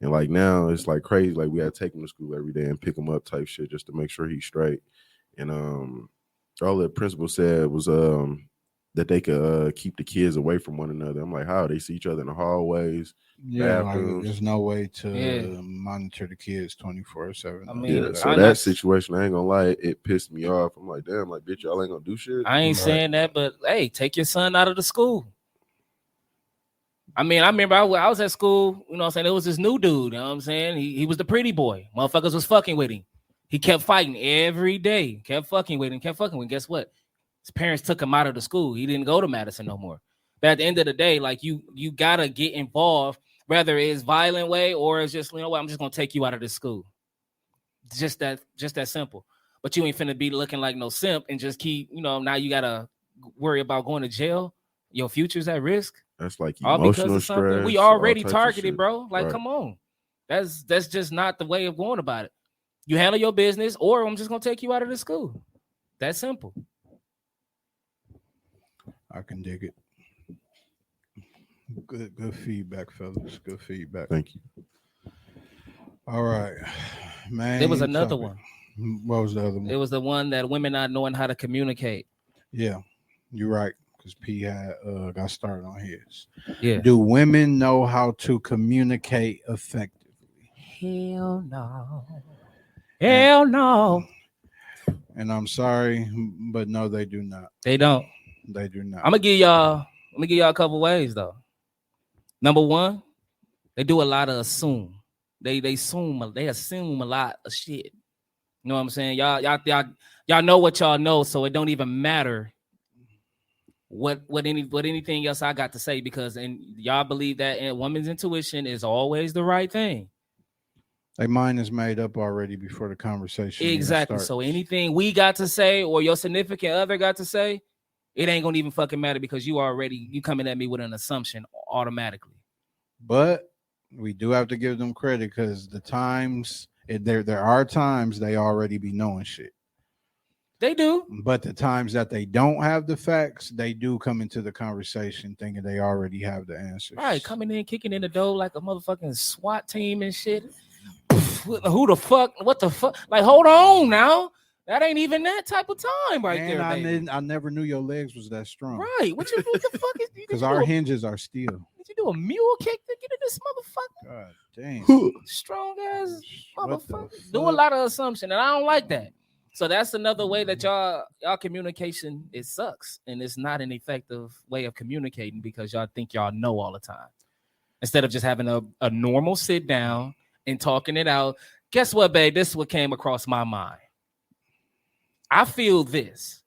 A: And like now it's like crazy. Like we had to take him to school every day and pick him up type shit just to make sure he's straight. And all the principal said was that they could keep the kids away from one another. I'm like, how? They see each other in the hallways.
C: Yeah, like, there's no way to monitor the kids 24/7.
B: I mean,
A: so that situation, I ain't gonna lie, it pissed me off. I'm like, damn, like, bitch, y'all ain't gonna do shit.
B: I ain't saying that, but hey, take your son out of the school. I mean, I remember I was at school, you know what I'm saying? There was this new dude, you know what I'm saying? He was the pretty boy. Motherfuckers was fucking with him. He kept fighting every day, kept fucking with him. Guess what? His parents took him out of the school. He didn't go to Madison no more. But at the end of the day, like you gotta get involved, whether it's violent way or it's just, you know what, I'm just gonna take you out of this school. Just that simple. But you ain't finna be looking like no simp and just keep, you know, now you gotta worry about going to jail. Your future's at risk.
A: That's like
B: emotional stress. We already targeted, bro. Like,
A: right.
B: Come on. That's just not the way of going about it. You handle your business, or I'm just gonna take you out of the school. That's simple.
C: I can dig it. Good feedback, fellas. Good feedback.
A: Thank you.
C: All right, man.
B: There was another one.
C: What was the other one?
B: It was the one that women not knowing how to communicate.
C: Yeah, you're right. Because P had got started on his.
B: Yeah.
C: Do women know how to communicate effectively?
B: Hell no. Hell no.
C: And I'm sorry, but no, they do not.
B: They don't.
C: They do not.
B: I'm gonna give y'all a couple ways though. Number one, they do a lot of assume. They assume a lot of shit. You know what I'm saying? Y'all know what y'all know, so it don't even matter what anything else I got to say, because and y'all believe that a woman's intuition is always the right thing.
C: Their mind is made up already before the conversation.
B: Exactly. So anything we got to say or your significant other got to say, it ain't gonna even fucking matter, because you coming at me with an assumption automatically.
C: But we do have to give them credit, because there are times they already be knowing shit.
B: They do.
C: But the times that they don't have the facts, they do come into the conversation thinking they already have the answers.
B: Right, coming in, kicking in the door like a motherfucking SWAT team and shit. Who the fuck? What the fuck? Like, hold on now. That ain't even that type of time right
C: and
B: there.
C: I never knew your legs was that strong.
B: Right. What the fuck is?
C: Because our hinges are steel.
B: Did you do a mule kick to get in this motherfucker?
C: God damn.
B: Strong ass
C: What the
B: motherfucker.
C: fuck?
B: Do a lot of assumption, and I don't like that. So that's another way that y'all communication, it sucks, and it's not an effective way of communicating, because y'all think y'all know all the time, instead of just having a normal sit down and talking it out. Guess what, babe? This is what came across my mind. I feel this.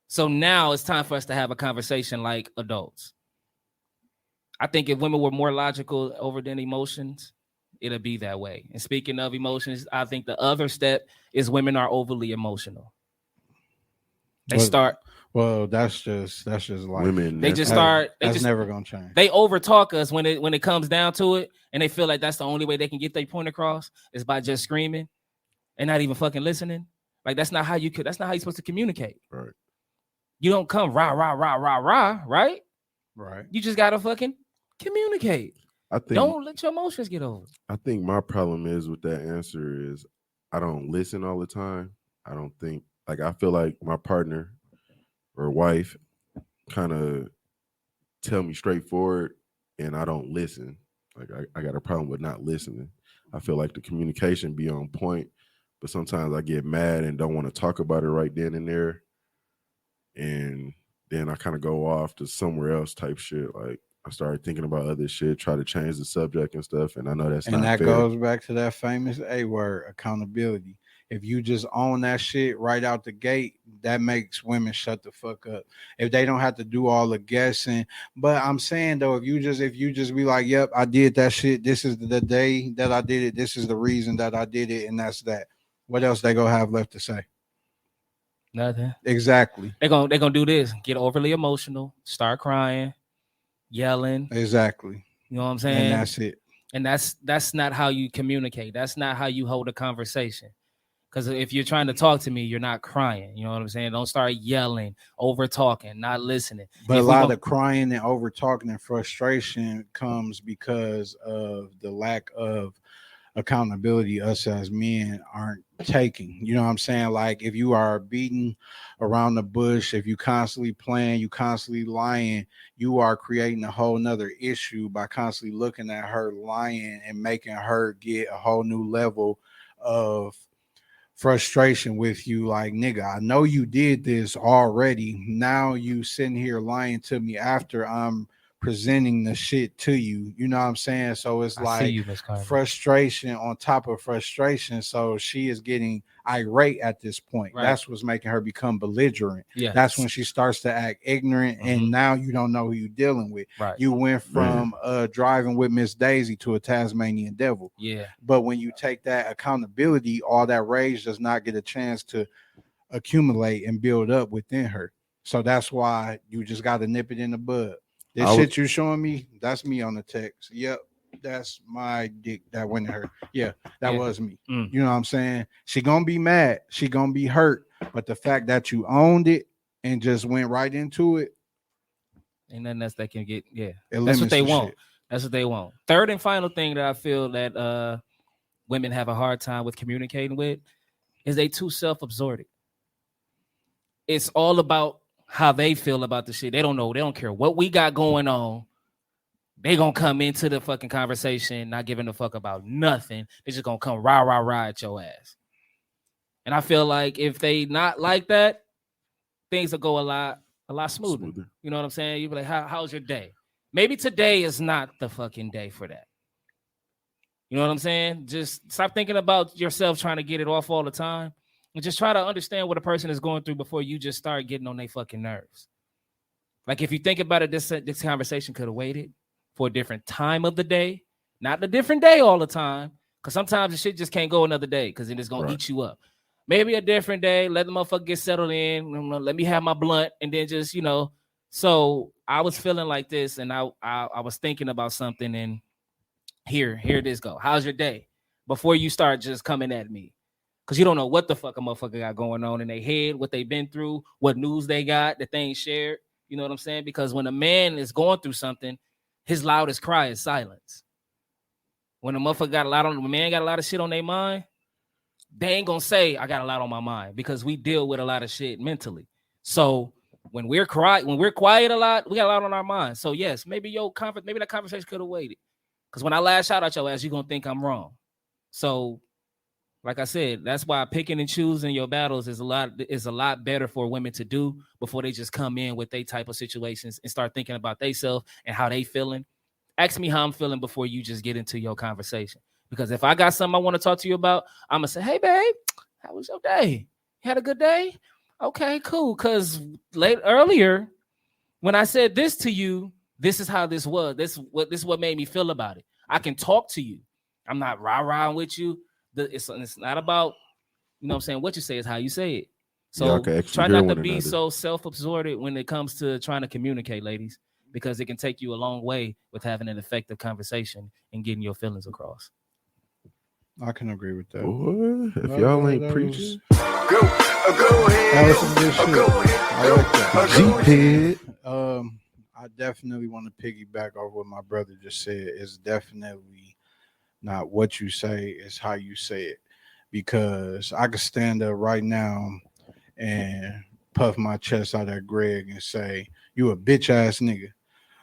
B: So now it's time for us to have a conversation like adults. I think if women were more logical over than emotions, it'll be that way. And speaking of emotions, I think the other step is women are overly emotional.
C: Well, that's just life.
A: Women.
C: That's never gonna change.
B: They overtalk us when it comes down to it, and they feel like that's the only way they can get their point across is by just screaming and not even fucking listening. Like that's not how you're supposed to communicate.
A: Right.
B: You don't come rah rah rah rah rah, right?
C: Right.
B: You just gotta fucking communicate. Don't let your emotions get over.
A: I think my problem is with that answer is I don't listen all the time. I don't think, like, I feel like my partner or wife kind of tell me straightforward and I don't listen. Like I got a problem with not listening. I feel like the communication be on point, but sometimes I get mad and don't want to talk about it right then and there. And then I kind of go off to somewhere else type shit. Like I started thinking about other shit, try to change the subject and stuff. And I know that's not fair.
C: And that goes back to that famous A word, accountability. If you just own that shit right out the gate, that makes women shut the fuck up. If they don't have to do all the guessing. But I'm saying though, if you just be like, yep, I did that shit. This is the day that I did it. This is the reason that I did it. And that's that. What else they gonna have left to say?
B: Nothing.
C: Exactly.
B: They're gonna do this, get overly emotional, start crying, yelling.
C: Exactly.
B: You know what I'm saying?
C: And that's it.
B: And that's not how you communicate. That's not how you hold a conversation. Because if you're trying to talk to me, you're not crying. You know what I'm saying? Don't start yelling, over talking, not listening.
C: But a lot of crying and over talking and frustration comes because of the lack of accountability us as men aren't taking. You know what I'm saying? Like if you are beating around the bush, if you constantly playing, you constantly lying, you are creating a whole nother issue by constantly looking at her lying and making her get a whole new level of frustration with you. Like, nigga, I know you did this already. Now you sitting here lying to me after I'm presenting the shit to you. You know what I'm saying? So it's frustration on top of frustration. So she is getting irate at this point. Right. That's what's making her become belligerent. Yeah. That's when she starts to act ignorant, and now you don't know who you're dealing with. Right. You went from driving with Miss Daisy to a Tasmanian devil. Yeah. But when you take that accountability, all that rage does not get a chance to accumulate and build up within her. So that's why you just got to nip it in the bud. This shit you showing me, that's me on the text. Yep, that's my dick that went to her. Yeah, that was me. You know what I'm saying? She gonna be mad. She gonna be hurt. But the fact that you owned it and just went right into it,
B: ain't nothing else they can get. Yeah, that's what they want. Shit. That's what they want. Third and final thing that I feel that women have a hard time with communicating with is they too self-absorbed. It's all about how they feel about the shit. They don't know. They don't care what we got going on. They gonna come into the fucking conversation not giving a fuck about nothing. They just gonna come rah rah rah at your ass. And I feel like if they not like that, things will go a lot a lot smoother. You know what I'm saying? You be like, how's your day? Maybe today is not the fucking day for that. You know what I'm saying? Just stop thinking about yourself trying to get it off all the time, and just try to understand what a person is going through before you just start getting on their fucking nerves. Like if you think about it, this conversation could have waited for a different time of the day, not a different day all the time. Because sometimes the shit just can't go another day because then it's gonna eat you up. Maybe a different day, let the motherfucker get settled in. Let me have my blunt, and then just So I was feeling like this, and I was thinking about something, and here this go. How's your day? Before you start just coming at me, because you don't know what the fuck a motherfucker got going on in their head, what they've been through, what news they got that they ain't shared. You know what I'm saying? Because when a man is going through something, his loudest cry is silence. When a motherfucker got a man got a lot of shit on their mind, they ain't gonna say I got a lot on my mind because we deal with a lot of shit mentally. So when we're quiet a lot, we got a lot on our mind. So yes, maybe that conversation could have waited. Because when I lash out at your ass, you're gonna think I'm wrong. So, like I said, that's why picking and choosing your battles is a lot better for women to do before they just come in with they type of situations and start thinking about themselves and how they feeling. Ask me how I'm feeling before you just get into your conversation. Because if I got something I want to talk to you about, I'm gonna say, hey babe, how was your day? You had a good day? Okay, cool. Because earlier, when I said this to you, this is how this was. This is what made me feel about it. I can talk to you. I'm not rah-rahing with you. It's not about, you know what I'm saying, what you say is how you say it. So try not to be so self-absorbed when it comes to trying to communicate, ladies, because it can take you a long way with having an effective conversation and getting your feelings across.
C: I can agree with that.
A: Boy, if y'all ain't preaching,
D: go ahead.
C: That was some good shit. I like that.
A: Jeephead.
C: I definitely want to piggyback off what my brother just said. It's definitely not what you say, it's how you say it. Because I could stand up right now and puff my chest out at Greg and say, you a bitch ass nigga.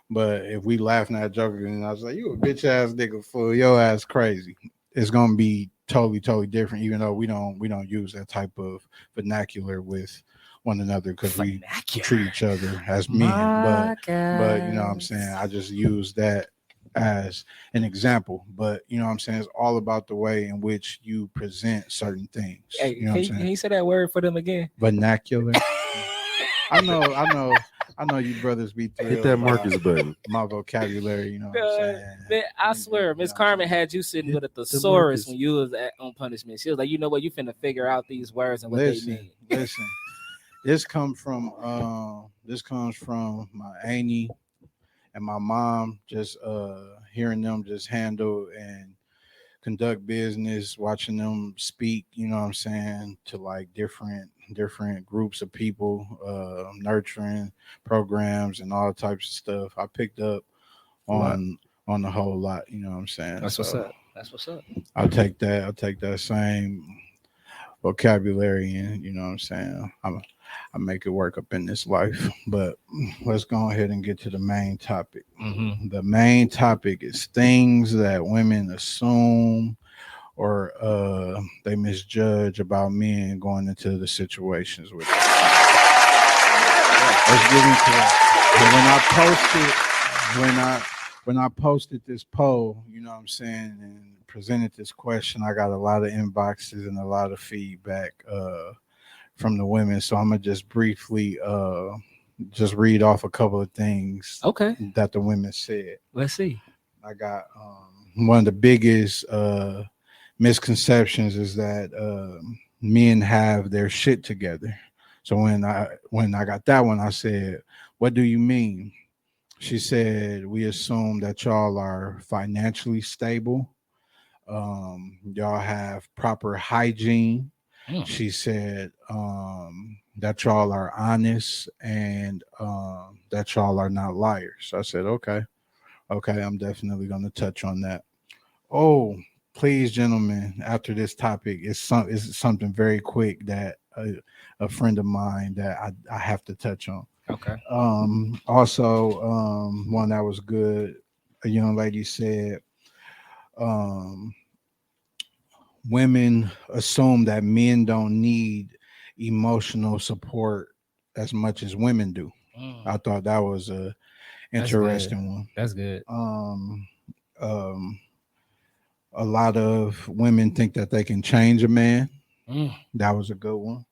C: But if we laughing at Joker and I was like, you a bitch ass nigga for your ass crazy, it's gonna be totally different, even though we don't use that type of vernacular with one another because we treat each other as men. But you know what I'm saying, I just use that as an example. But you know what I'm saying, it's all about the way in which you present certain things.
B: Hey,
C: you know what I'm saying?
B: Can you say that word for them again?
C: Vernacular. I know you brothers be thrilled.
A: Hit that Marcus button.
C: My vocabulary, you know what I'm saying?
B: Man, I swear, Miss Carmen had you sitting with a thesaurus when you was on punishment. She was like, you know what, you finna figure out these words and what they mean.
C: Listen, this comes from my auntie and my mom, just hearing them just handle and conduct business, watching them speak, you know what I'm saying, to like different groups of people, nurturing programs and all types of stuff. I picked up on the whole lot, you know what I'm saying?
B: That's what's up.
C: I'll take that same vocabulary and, you know what I'm saying, I make it work up in this life. But let's go ahead and get to the main topic.
B: Mm-hmm.
C: The main topic is things that women assume or they misjudge about men going into the situations with them. Let's get into that. When I posted this poll, you know what I'm saying, and presented this question, I got a lot of inboxes and a lot of feedback from the women. So I'm gonna just briefly just read off a couple of things that the women said.
B: Let's see.
C: I got one of the biggest misconceptions is that men have their shit together. So when I got that one, I said, what do you mean? She said, we assume that y'all are financially stable. Y'all have proper hygiene. She said that y'all are honest and that y'all are not liars. I said, okay, I'm definitely going to touch on that. Oh, please, gentlemen, after this topic, it's something very quick that a friend of mine that I have to touch on.
B: Okay.
C: Also, one that was good, a young lady said, women assume that men don't need emotional support as much as women do. I thought that was a interesting one.
B: That's good.
C: Um, a lot of women think that they can change a man. That was a good one.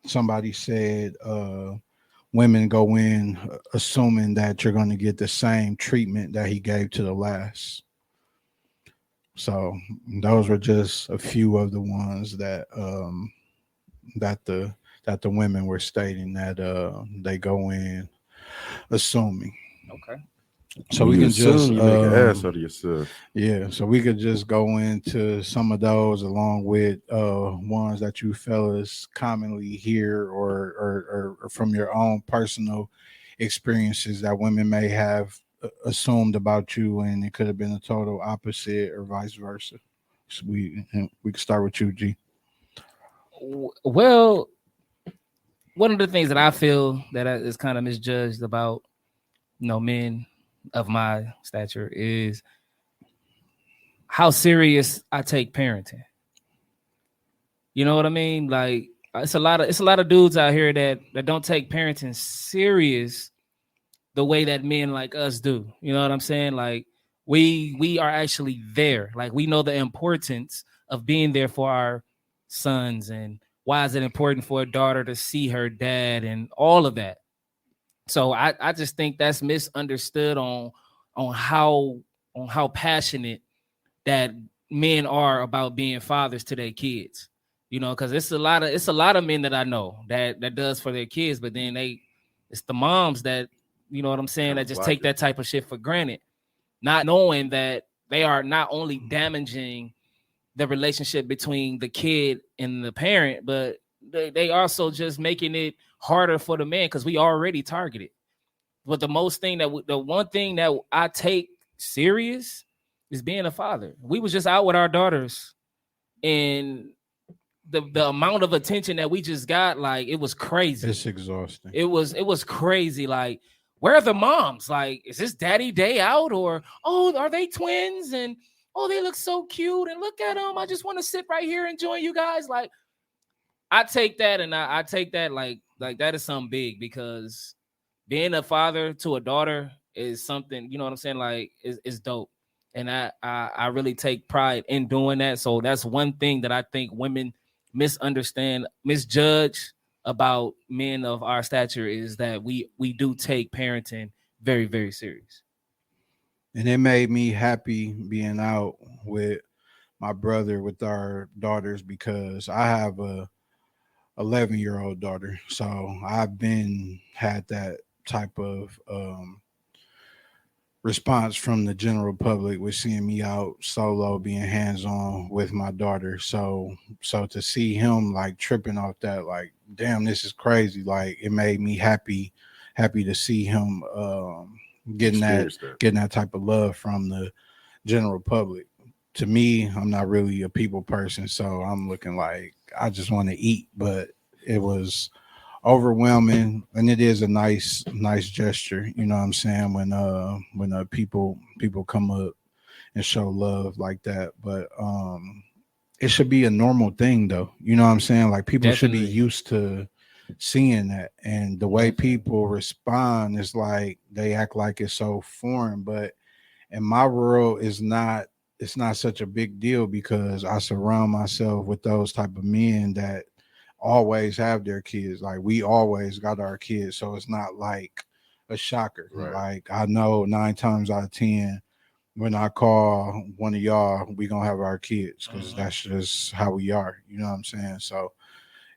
C: Somebody said women go in assuming that you're going to get the same treatment that he gave to the last. So those were just a few of the ones that the women were stating that they go in assuming.
B: Okay.
C: So we can just
A: you make an ass out of yourself.
C: Yeah, so we could just go into some of those along with ones that you fellas commonly hear or from your own personal experiences that women may have assumed about you, and it could have been a total opposite or vice versa. So we can start with you, G.
B: Well, one of the things that I feel that is kind of misjudged about men of my stature is how serious I take parenting. You know what I mean? Like it's a lot of dudes out here that don't take parenting serious the way that men like us do. You know what I'm saying? Like we are actually there. Like we know the importance of being there for our sons, and why is it important for a daughter to see her dad and all of that. So I just think that's misunderstood on how passionate that men are about being fathers to their kids. Because it's a lot of men that I know that does for their kids, but then it's the moms that, you know what I'm saying, that just take that type of shit for granted, not knowing that they are not only damaging the relationship between the kid and the parent, but they also just making it harder for the man because we already targeted. But the one thing that I take serious is being a father. We was just out with our daughters, and the amount of attention that we just got, like, it was crazy.
C: It's exhausting.
B: It was crazy. Like, where are the moms? Like, is this daddy day out, or are they twins? And they look so cute, and look at them. I just want to sit right here and join you guys. Like, I take that, and I take that like that is something big, because being a father to a daughter is something, you know what I'm saying, like, is dope. And I really take pride in doing that. So that's one thing that I think women misjudge about men of our stature, is that we do take parenting very, very serious.
C: And it made me happy being out with my brother with our daughters, because I have a 11-year-old daughter. So I've had that type of response from the general public with seeing me out solo, being hands-on with my daughter. So to see him like tripping off that, like, damn, this is crazy. Like, it made me happy to see him getting that type of love from the general public. To me, I'm not really a people person, so I'm looking like I just want to eat, but it was overwhelming, and it is a nice gesture, you know what I'm saying, when people come up and show love like that. But it should be a normal thing, though, you know what I'm saying, like, people
B: Definitely
C: should be used to seeing that. And the way people respond is like they act like it's so foreign, but in my world it's not such a big deal, because I surround myself with those type of men that always have their kids. Like, we always got our kids, so it's not like a shocker.
A: Right.
C: Like, I know 9 times out of 10 when I call one of y'all, we gonna have our kids, because that's just how we are, you know what I'm saying. So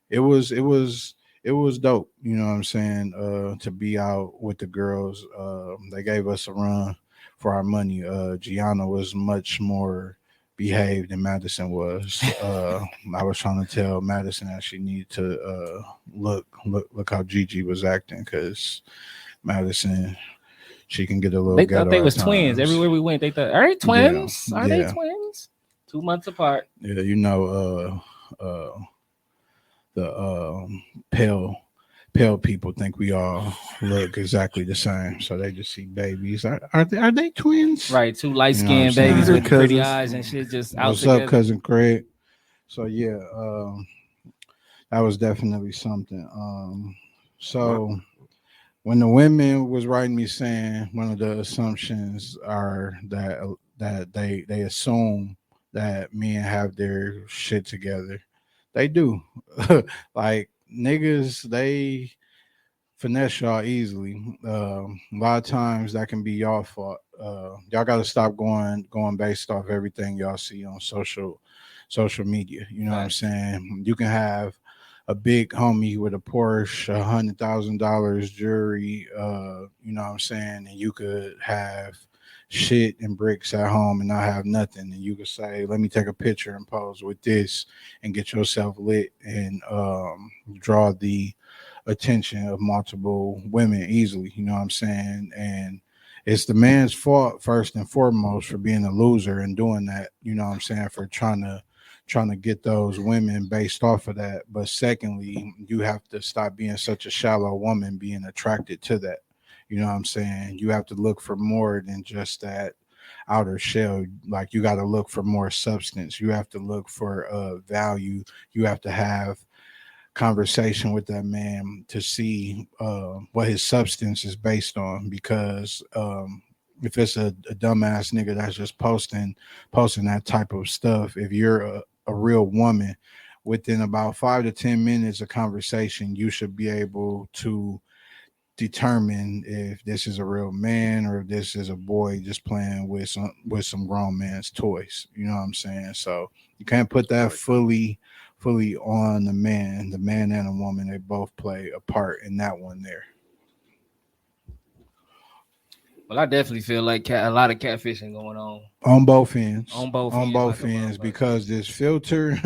C: it was dope, you know what I'm saying, to be out with the girls. They gave us a run for our money. Gianna was much more behaved than Madison was. I was trying to tell Madison that she needed to look how Gigi was acting, because Madison, she can get a little.
B: They
C: ghetto
B: thought they
C: at
B: was
C: times.
B: Twins everywhere we went. They thought, are they twins?
C: Yeah,
B: are they
C: yeah.
B: twins? 2 months apart.
C: Yeah, you know, the pale people think we all look exactly the same, so they just see babies. Are they twins?
B: Right, 2 light-skinned
C: You know what I'm saying?
B: babies with pretty
A: Cousins.
B: eyes and shit, just out
C: What's
B: together.
C: up, cousin Craig? So yeah, that was definitely something. So when the women was writing me saying one of the assumptions are that they assume that men have their shit together. They do. Like niggas, they finesse y'all easily. A lot of times that can be y'all fault. Y'all got to stop going based off everything y'all see on social media. You know what I'm saying? You can have a big homie with a Porsche, $100,000 jewelry. You know what I'm saying? And you could have shit and bricks at home and not have nothing. And you could say, "Let me take a picture and pose with this," and get yourself lit and draw the attention of multiple women easily. You know what I'm saying? And it's the man's fault first and foremost for being a loser and doing that. You know what I'm saying? For trying to get those women based off of that. But secondly, you have to stop being such a shallow woman being attracted to that. You know what I'm saying? You have to look for more than just that outer shell. Like you got to look for more substance. You have to look for value. You have to have conversation with that man to see what his substance is based on. Because if it's a dumbass nigga that's just posting that type of stuff, if you're a real woman, within about 5 to 10 minutes of conversation, you should be able to determine if this is a real man or if this is a boy just playing with some grown man's toys. You know what I'm saying? So you can't put that fully on the man. The man and the woman, they both play a part in that one there.
B: Well, I definitely feel like a lot of catfishing going
C: on both ends.
B: On both
C: ends, because this filter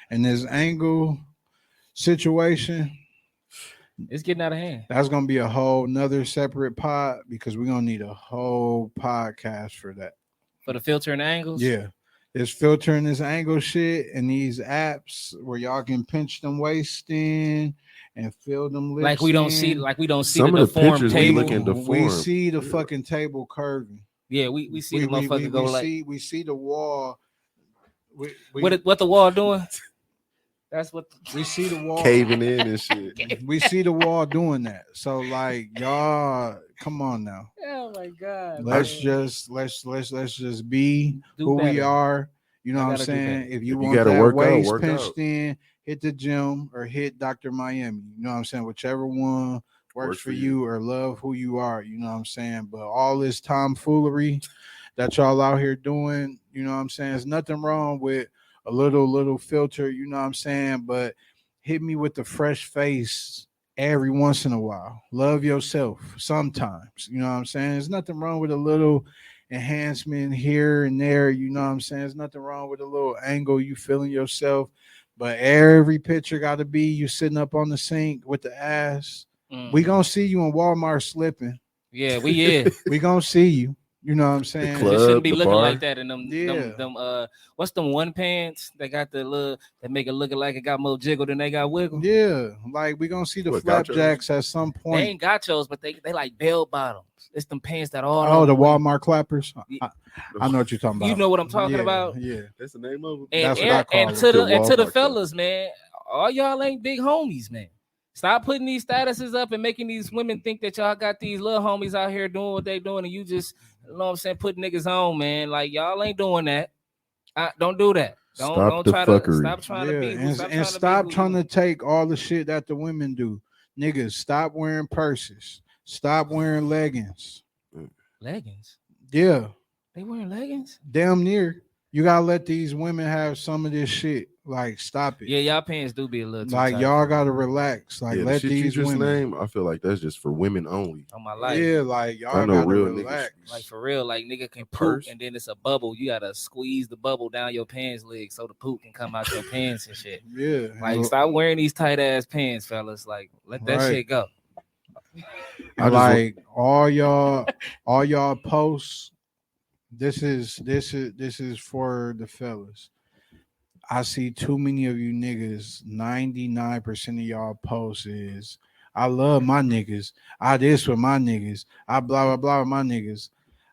C: and this angle situation,
B: it's getting out of hand.
C: That's gonna be a whole nother separate pod, because we're gonna need a whole podcast for that.
B: For the filter and the angles?
C: Yeah. This filter and this angle shit and these apps where y'all can pinch them waist in and fill them lips.
B: Like we don't see
A: some
B: the
A: of the pictures
B: table.
A: we look into
C: we see the fucking table curving.
B: Yeah, we see the motherfucker go like
C: we see the wall.
B: What the wall doing? That's what
C: we see the wall
A: caving in and shit.
C: We see the wall doing that. So like y'all, come on now.
B: Oh my god.
C: Let's just be who we are. You know what I'm saying? If you want that waist pinched in, hit the gym or hit Dr. Miami. You know what I'm saying? Whichever one works for you or love who you are. You know what I'm saying? But all this tomfoolery that y'all out here doing, you know what I'm saying? There's nothing wrong with a little filter, you know what I'm saying? But hit me with the fresh face every once in a while. Love yourself sometimes, you know what I'm saying? There's nothing wrong with a little enhancement here and there, you know what I'm saying? There's nothing wrong with a little angle, you feeling yourself. But every picture got to be you sitting up on the sink with the ass. We gonna see you in Walmart slipping.
B: Yeah, we
C: gonna see you. You know what I'm saying?
A: Club,
B: it shouldn't be looking
A: bar.
B: like that in them what's them one pants that got the little that make it look like it got more jiggle than they got wiggle.
C: Yeah, like we gonna see the flapjacks at some point.
B: They ain't gachos, but they like bell bottoms. It's them pants that all
C: the Walmart clappers. I know what you're talking about.
B: You know what I'm talking about?
C: Yeah,
A: that's the name of it.
C: That's what I call
B: it. And to the fellas, man, all y'all ain't big homies, man. Stop putting these statuses up and making these women think that y'all got these little homies out here doing what they doing, and you just, you know what I'm saying, put niggas on, man. Like y'all ain't doing that. Don't do that. Don't try to stop trying to be.
C: And stop trying to take all the shit that the women do. Niggas, stop wearing purses. Stop wearing leggings.
B: Leggings?
C: Yeah.
B: They wearing leggings?
C: Damn near. You gotta let these women have some of this shit. Like, stop it.
B: Yeah, y'all pants do be a little too
C: like
B: tight.
C: Y'all gotta relax. Like, let these women.
A: Name, I feel like that's just for women only.
B: On my life.
C: Yeah, like y'all gotta
A: real
C: relax.
A: Niggas.
B: Like for real, like nigga can poop and then it's a bubble. You gotta squeeze the bubble down your pants leg so the poop can come out your pants and shit.
C: Yeah.
B: Like stop wearing these tight ass pants, fellas. Like let that shit go.
C: Like all y'all posts. This is for the fellas. I see too many of you niggas. 99% of y'all posts is I love my niggas. I this with my niggas. I blah blah blah with my niggas.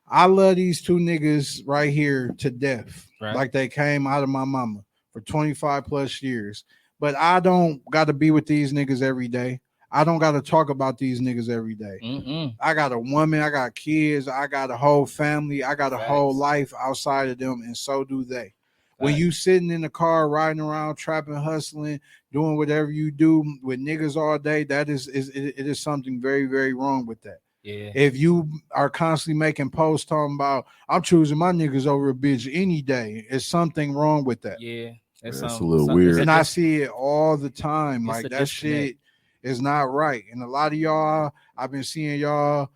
C: I love these two niggas right here to death.
B: Right.
C: Like they came out of my mama for 25 plus years. But I don't got to be with these niggas every day. I don't got to talk about these niggas every day.
B: Mm-mm.
C: I got a woman, I got kids, I got a whole family, I got a whole
B: Facts.
C: life outside of them, and so do they. When
B: Facts.
C: you sitting in the car, riding around, trapping, hustling, doing whatever you do with niggas all day, that it is something very, very wrong with that.
B: Yeah.
C: If you are constantly making posts talking about I'm choosing my niggas over a bitch any day, it's something wrong with that.
B: Yeah.
A: That's a little weird.
C: And I see it all the time.
B: It's
C: Like
B: a
C: that
B: disconnect.
C: shit is not right. And a lot of y'all, I've been seeing y'all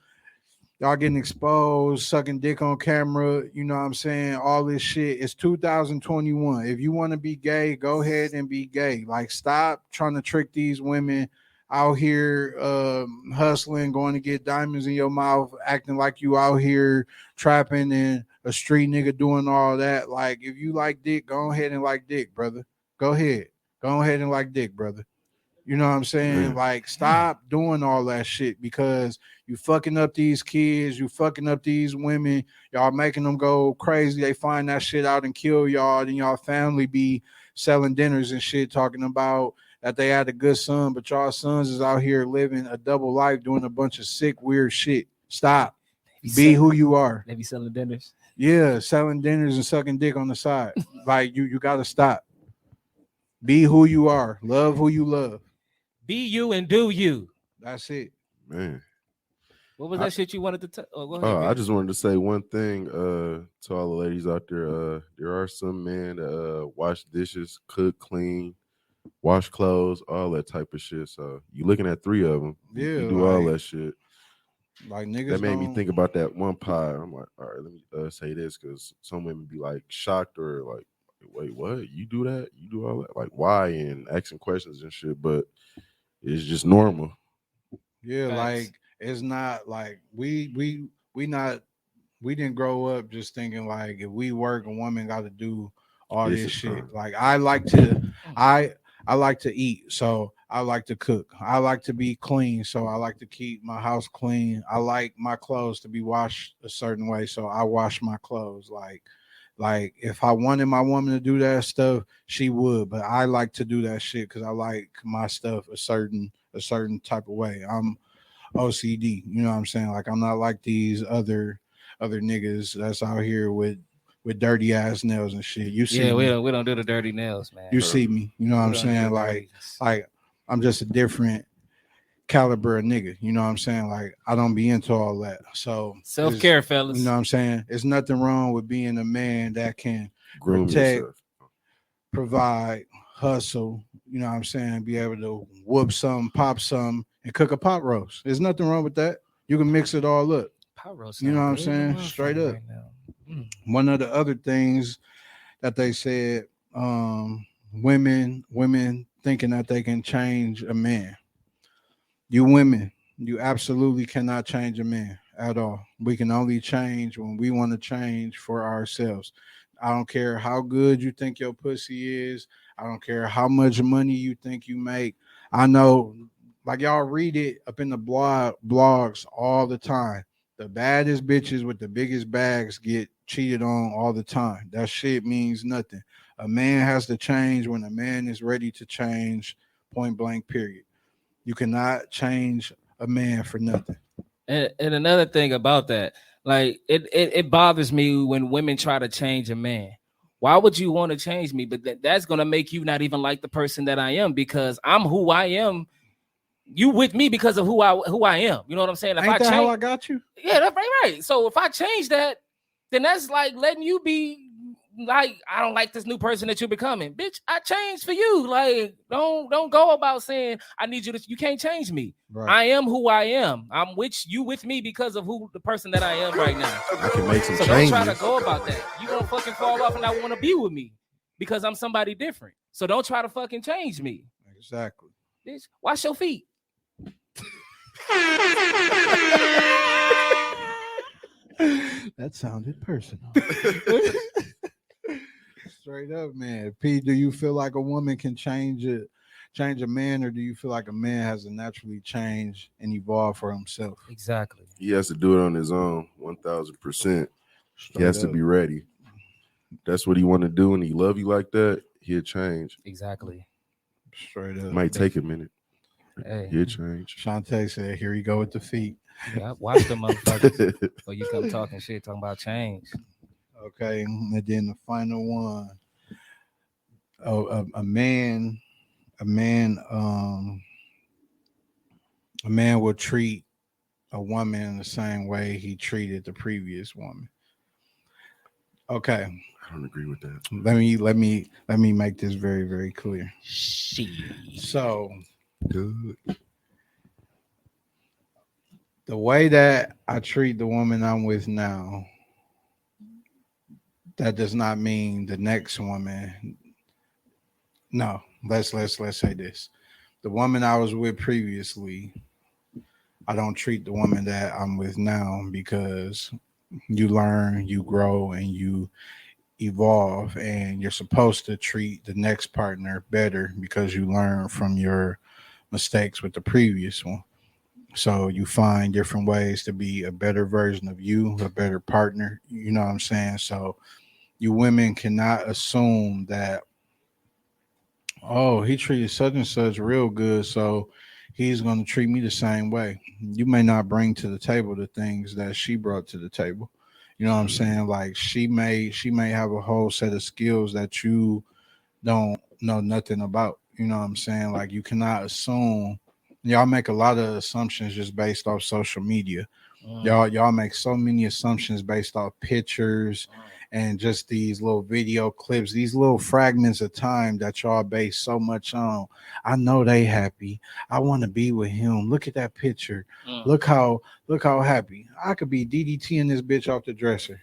C: getting exposed, sucking dick on camera. You know what I'm saying? All this shit. It's 2021. If you want to be gay, go ahead and be gay. Like, stop trying to trick these women out here hustling, going to get diamonds in your mouth, acting like you out here trapping and a street nigga doing all that. Like, if you like dick, go ahead and like dick, brother. Go ahead. Go ahead and like dick, brother. You know what I'm saying? Like, stop doing all that shit because you fucking up these kids, you fucking up these women, y'all making them go crazy. They find that shit out and kill y'all, then y'all family be selling dinners and shit, talking about that they had a good son, but y'all sons is out here living a double life, doing a bunch of sick, weird shit. Stop. Be who you are.
B: They be selling dinners.
C: Yeah, selling dinners and sucking dick on the side. Like, you gotta stop. Be who you are. Love who you love.
B: Be you and do you.
C: That's it.
A: Man.
B: What was that shit you wanted to tell? Oh, go ahead,
A: I
B: man.
A: just wanted to say one thing to all the ladies out there. There are some men that wash dishes, cook, clean, wash clothes, all that type of shit. So you looking at 3 of them.
C: Yeah,
A: you do all that shit.
C: Like, niggas
A: That made me
C: don't-
A: think about that one pie. I'm like, all right, let me say this because some women be like shocked or like, wait, what? You do that? You do all that? Like, why? And asking questions and shit. But it's just normal.
C: Yeah,
B: Facts.
C: like, it's not like we didn't grow up just thinking like if we work, a woman got to do all
A: This
C: this
A: is
C: shit.
A: fine.
C: Like, I like to eat, so I like to cook. I like to be clean, so I like to keep my house clean. I like my clothes to be washed a certain way, so I wash my clothes. Like if I wanted my woman to do that stuff, she would, but I like to do that shit because I like my stuff a certain type of way. I'm OCD, you know what I'm saying? Like, I'm not like these other niggas that's out here with dirty ass nails and shit. You see
B: Yeah,
C: me.
B: we don't do the dirty nails, man.
C: You see me. You know what I'm
B: We don't do
C: saying?
B: the
C: Like
B: dirty-
C: I'm just a different caliber of nigga. You know what I'm saying? Like, I don't be into all that. So
B: self-care, fellas.
C: you know what I'm saying? There's nothing wrong with being a man that can
A: Groom
C: protect,
A: yourself.
C: provide, hustle, you know what I'm saying? Be able to whoop some, pop some, and cook a pot roast. There's nothing wrong with that. You can mix it all up.
B: Pot roast
C: You know
B: sound
C: what I'm
B: good
C: saying?
B: as a
C: Straight
B: motherfucker
C: up.
B: right now. Mm.
C: One of the other things that they said, women thinking that they can change a man. You women, you absolutely cannot change a man at all. We can only change when we want to change for ourselves. I don't care how good you think your pussy is. I don't care how much money you think you make. I know, like, y'all read it up in the blogs all the time. The baddest bitches with the biggest bags get cheated on all the time. That shit means nothing. A man has to change when a man is ready to change, point blank, period. You cannot change a man for nothing.
B: And another thing about that, like it bothers me when women try to change a man. Why would you want to change me? But that's gonna make you not even like the person that I am because I'm who I am. You with me because of who I am. You know what I'm saying? If
C: Ain't
B: I
C: that
B: change,
C: how I got you?
B: yeah, that's right. So if I change that, then that's like letting you be like, I don't like this new person that you're becoming. Bitch, I changed for you. Like, don't go about saying I need you to, you can't change me.
C: Right.
B: I am who I am. I'm with me because of who the person that I am right now.
A: I can make some
B: So don't
A: changes.
B: try to go about that. You gonna fucking fall off and not want to be with me because I'm somebody different. So don't try to fucking change me.
C: Exactly.
B: Bitch, wash your feet.
C: That sounded personal. Straight up, man. P, do you feel like a woman can change a man, or do you feel like a man has to naturally change and evolve for himself?
B: Exactly.
A: He has to do it on his own, 1,000%. He has to be ready. That's what he want to do, and he love you like that. He'll change.
B: Exactly.
C: Straight up.
A: It might take a minute.
B: Hey,
A: You change.
C: Shantae said, "Here you go with the feet."
B: yeah, watch them motherfuckers before you come talking shit, talking about change.
C: Okay, and then the final one. Oh, a man, a man will treat a woman in the same way he treated the previous woman. Okay,
A: I don't agree with that.
C: let me make this very very clear.
B: Shit.
C: So
A: Good.
C: the way that I treat the woman I'm with now, that does not mean the next woman. No, let's say this: the woman I was with previously, I don't treat the woman that I'm with now because you learn, you grow, and you evolve, and you're supposed to treat the next partner better because you learn from your mistakes with the previous one. So you find different ways to be a better version of you, a better partner. You know what I'm saying? So you women cannot assume that, oh, he treated such and such real good, so he's going to treat me the same way. You may not bring to the table the things that she brought to the table. You know what I'm saying? Like she may have a whole set of skills that you don't know nothing about. You know what I'm saying? Like you cannot assume. Y'all make a lot of assumptions just based off social media. Y'all make so many assumptions based off pictures and just these little video clips, these little fragments of time that y'all base so much on. I know they happy. I want to be with him. Look at that picture. Look how happy. I could be DDTing this bitch off the dresser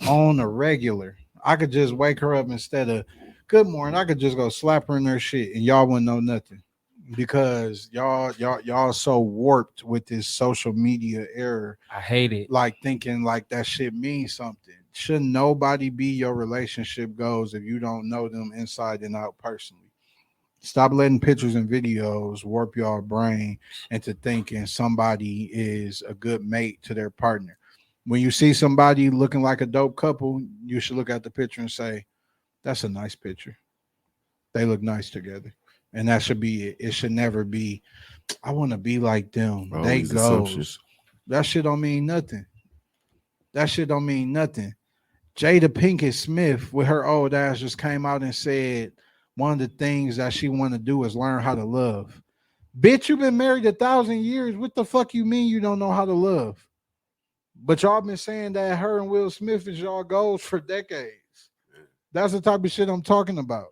C: on a regular. I could just wake her up instead of good morning. I could just go slap her in her shit and y'all wouldn't know nothing because y'all so warped with this social media era,
B: I hate it.
C: like thinking like that shit means something. Should nobody be your relationship goals if you don't know them inside and out personally? Stop letting pictures and videos warp your brain into thinking somebody is a good mate to their partner. When you see somebody looking like a dope couple, you should look at the picture and say, that's a nice picture. They look nice together. And that should be it. It should never be, I want to be like them.
A: All
C: They
A: these
C: goes.
A: assumptions.
C: That shit don't mean nothing. That shit don't mean nothing. Jada Pinkett Smith, with her old ass, just came out and said one of the things that she want to do is learn how to love. Bitch, you've been married 1,000 years. What the fuck you mean you don't know how to love? But y'all been saying that her and Will Smith is y'all goals for decades. That's the type of shit I'm talking about.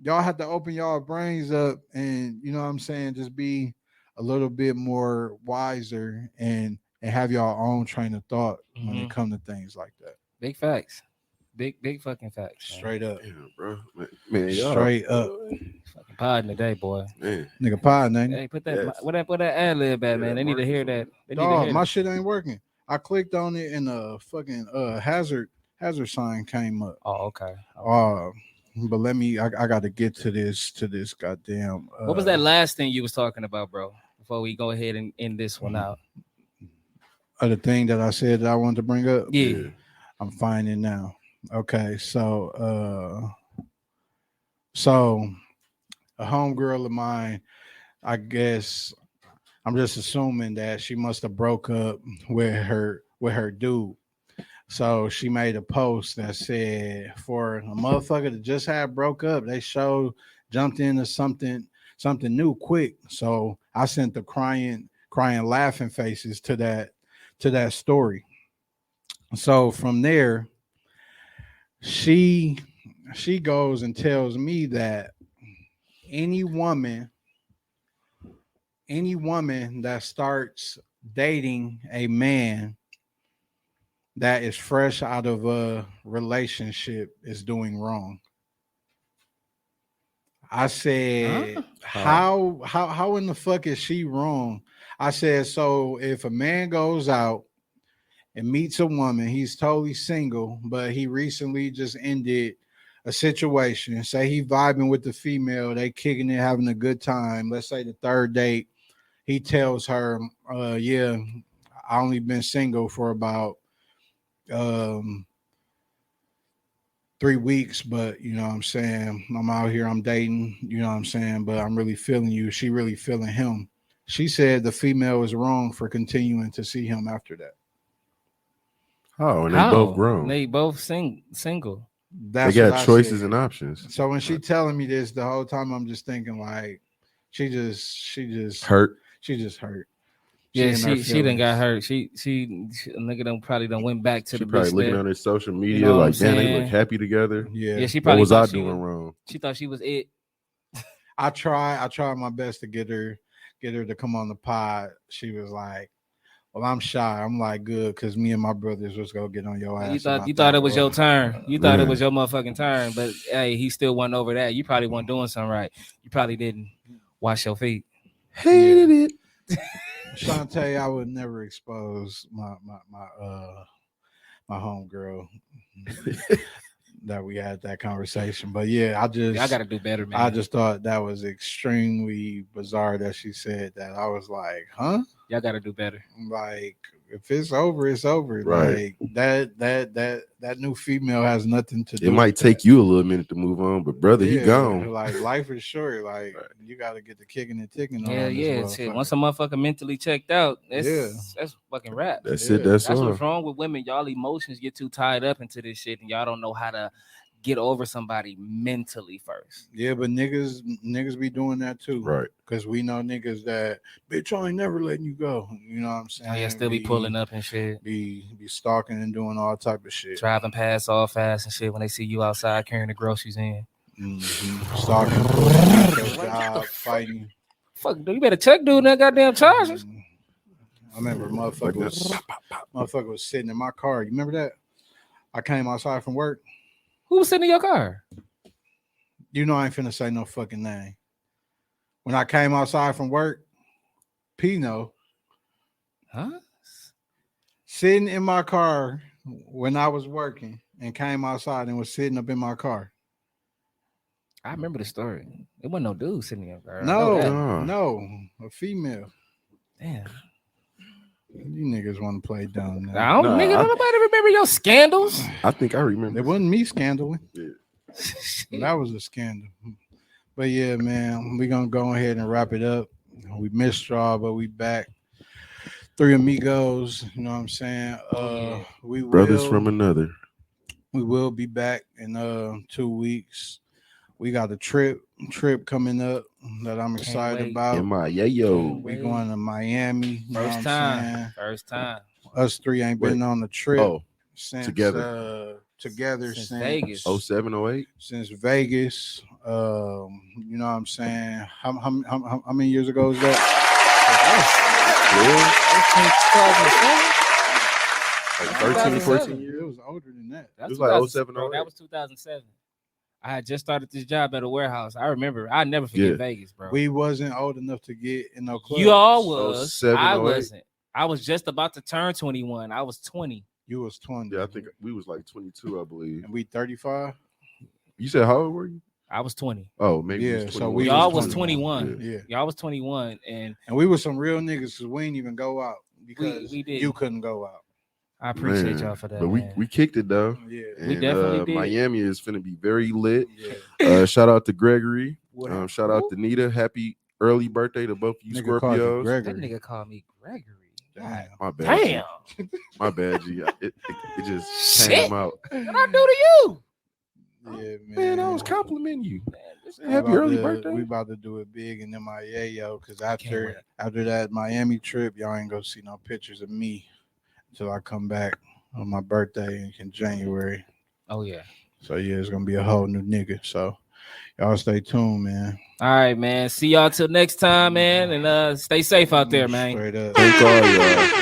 C: Y'all have to open y'all brains up and you know what I'm saying, just be a little bit more wiser and have y'all own train of thought when it comes to things like that.
B: Big facts. Big fucking facts. Man.
C: Straight up.
A: Damn, bro. Man, y'all.
C: Straight up.
B: Fucking podding today, boy.
A: Man.
C: Nigga pod, nigga.
B: Hey, put that
A: Yes.
B: what that ad lib at,
A: Yeah,
B: man. They need to
A: Marcus
B: hear
A: on
B: that.
A: it.
B: They need to
C: Dog,
B: hear
C: my
B: that.
C: shit ain't working. I clicked on it and a fucking hazard sign came up.
B: Oh, okay.
C: But let me I gotta get to this goddamn
B: What was that last thing you was talking about, bro? Before we go ahead and end this one out.
C: other thing that I said that I wanted to bring up?
B: Yeah.
C: I'm finding now. Okay, so a homegirl of mine, I guess I'm just assuming that she must have broke up with her dude. So she made a post that said for a motherfucker that just had broke up, they jumped into something new quick. So I sent the crying laughing faces to that story. So from there, she goes and tells me that any woman that starts dating a man that is fresh out of a relationship is doing wrong. I said, how in the fuck is she wrong? I said, so if a man goes out and meets a woman, he's totally single, but he recently just ended a situation. Say he vibing with the female, they kicking it, having a good time. Let's say the third date, he tells her, yeah, I only been single for about 3 weeks, but you know what I'm saying, I'm out here, I'm dating, you know what I'm saying, but I'm really feeling you. She really feeling him. She said the female is wrong for continuing to see him after that.
A: Oh, and they both grown.
B: They both single.
C: That's
A: they
C: what
A: got
C: I
A: choices
C: said.
A: and options.
C: So when she telling me this the whole time, I'm just thinking like she just
A: Hurt.
C: She just hurt.
B: Yeah,
C: in her
B: she done got
C: feelings.
B: hurt. She nigga done probably done went back to
A: She
B: the
A: probably
B: bitch
A: looking
B: that-
A: on their social media
B: know what
A: like,
B: I'm
A: damn, they
B: saying?
A: look happy together.
C: Yeah.
B: Yeah, she
A: What
B: probably
A: was I
B: thought she
A: doing
B: was,
A: wrong?
B: she thought she was it.
C: I tried my best to get her to come on the pod. She was like, well, I'm shy. I'm like, good, because me and my brothers was gonna get on your ass.
B: You
C: about
B: thought
C: that.
B: it was
C: Well,
B: your turn. You thought it
A: Man.
B: was your motherfucking turn, but hey, he still wasn't over that. You probably wasn't doing something right. You probably didn't wash your feet.
A: Hated it.
C: Shantae, I would never expose my homegirl that we had that conversation. But yeah,
B: I gotta do better, man.
C: I just thought that was extremely bizarre that she said that. I was like, huh?
B: Y'all gotta do better.
C: Like, if it's over, it's over.
A: Right.
C: Like that new female has nothing to do.
A: It might take you a little minute to move on, but brother, he gone.
C: Like, life is short. Like, you got to get the kicking and ticking on.
B: Yeah.
C: This
B: Shit.
C: motherfucker.
B: Once a motherfucker mentally checked out, that's
C: Yeah.
B: fucking rap.
A: That's
C: Yeah.
A: it. That's
B: That's
A: all.
B: what's wrong with women. Y'all emotions get too tied up into this shit, and y'all don't know how to get over somebody mentally first.
C: Yeah, but niggas be doing that too.
A: Right.
C: Because we know niggas that, bitch, I ain't never letting you go. You know what I'm saying?
B: Oh, yeah, still be pulling up and shit.
C: Be stalking and doing all type of shit.
B: Driving past all fast and shit when they see you outside carrying the groceries in.
C: Mm-hmm. Stalking, pulling, job, fighting.
B: Fuck, dude, you better check, dude, that goddamn charges.
C: I remember motherfucker was sitting in my car. You remember that? I came outside from work.
B: Who was sitting in your car?
C: You know I ain't finna say no fucking name. When I came outside from work, Pino,
B: Huh?
C: sitting in my car when I was working and came outside and was sitting up in my car.
B: I remember the story. It wasn't no dude sitting in your car.
C: No, a female.
B: Damn.
C: You niggas want to play dumb now.
B: I don't, nigga, don't nobody remember your scandals.
A: I think I remember.
C: It wasn't me scandaling.
A: Yeah.
C: That was a scandal. But yeah, man, we're gonna go ahead and wrap it up. We missed y'all, but we back. Three amigos, you know what I'm saying? We
A: Brothers
C: will,
A: from another.
C: we will be back in 2 weeks. We got a trip coming up that I'm excited
B: wait.
C: about.
A: In my yayo.
C: We going to Miami. You know what I'm saying?
B: First time.
C: Us three ain't been on the trip
A: Oh,
C: since
A: together.
C: since
B: Vegas.
A: 07, 08?
C: Since Vegas. You know what I'm saying? How many years ago was that?
A: Like 13, 14 years.
C: It was older than that.
B: That's
A: It was like 07,
B: bro,
A: 08.
B: that was 2007. I had just started this job at a warehouse. I remember. I never forget
A: Yeah.
B: Vegas, bro.
C: We wasn't old enough to get in no clubs.
B: You all was.
A: 07,
B: I
A: 08.
B: wasn't. I was just about to turn 21. I was 20.
C: You was 20.
A: Yeah, I think we was like 22, I believe.
C: And we 35.
A: You said how old were you?
B: I was 20.
A: Oh, maybe.
C: Yeah,
A: it was
C: so
A: 21.
C: we
B: Y'all
C: was
B: was 21.
C: Yeah.
B: Y'all was 21, and
C: And we were some real niggas because we didn't even go out because
B: we did.
C: you couldn't go out.
B: I appreciate
A: Man,
B: y'all for that.
A: But
B: man.
A: we kicked it though.
C: Yeah.
B: We
A: And,
B: definitely did.
A: Miami is finna be very lit.
C: Yeah.
A: Shout out to Gregory.
C: What
A: Shout out to Nita. Happy early birthday to both you
C: nigga called you
A: Scorpios.
B: that
C: Gregory.
B: nigga called me Gregory.
C: Damn.
A: My bad. G.
B: Damn.
A: My bad, G. It just
B: Shit.
A: came out.
B: What I do to you?
C: Yeah, man.
A: Man, I was complimenting you.
C: We
A: Happy
C: about
A: early
C: to-
A: birthday.
C: We about to do it big in MIA, because
B: Can't wait.
C: after that Miami trip, y'all ain't gonna see no pictures of me until I come back on my birthday in January.
B: Oh yeah.
C: So yeah, it's gonna be a whole new nigga. So y'all stay tuned, man.
B: All right, man. See y'all till next time, man, and stay safe out there, man.
C: Straight up.
A: Thank all y'all.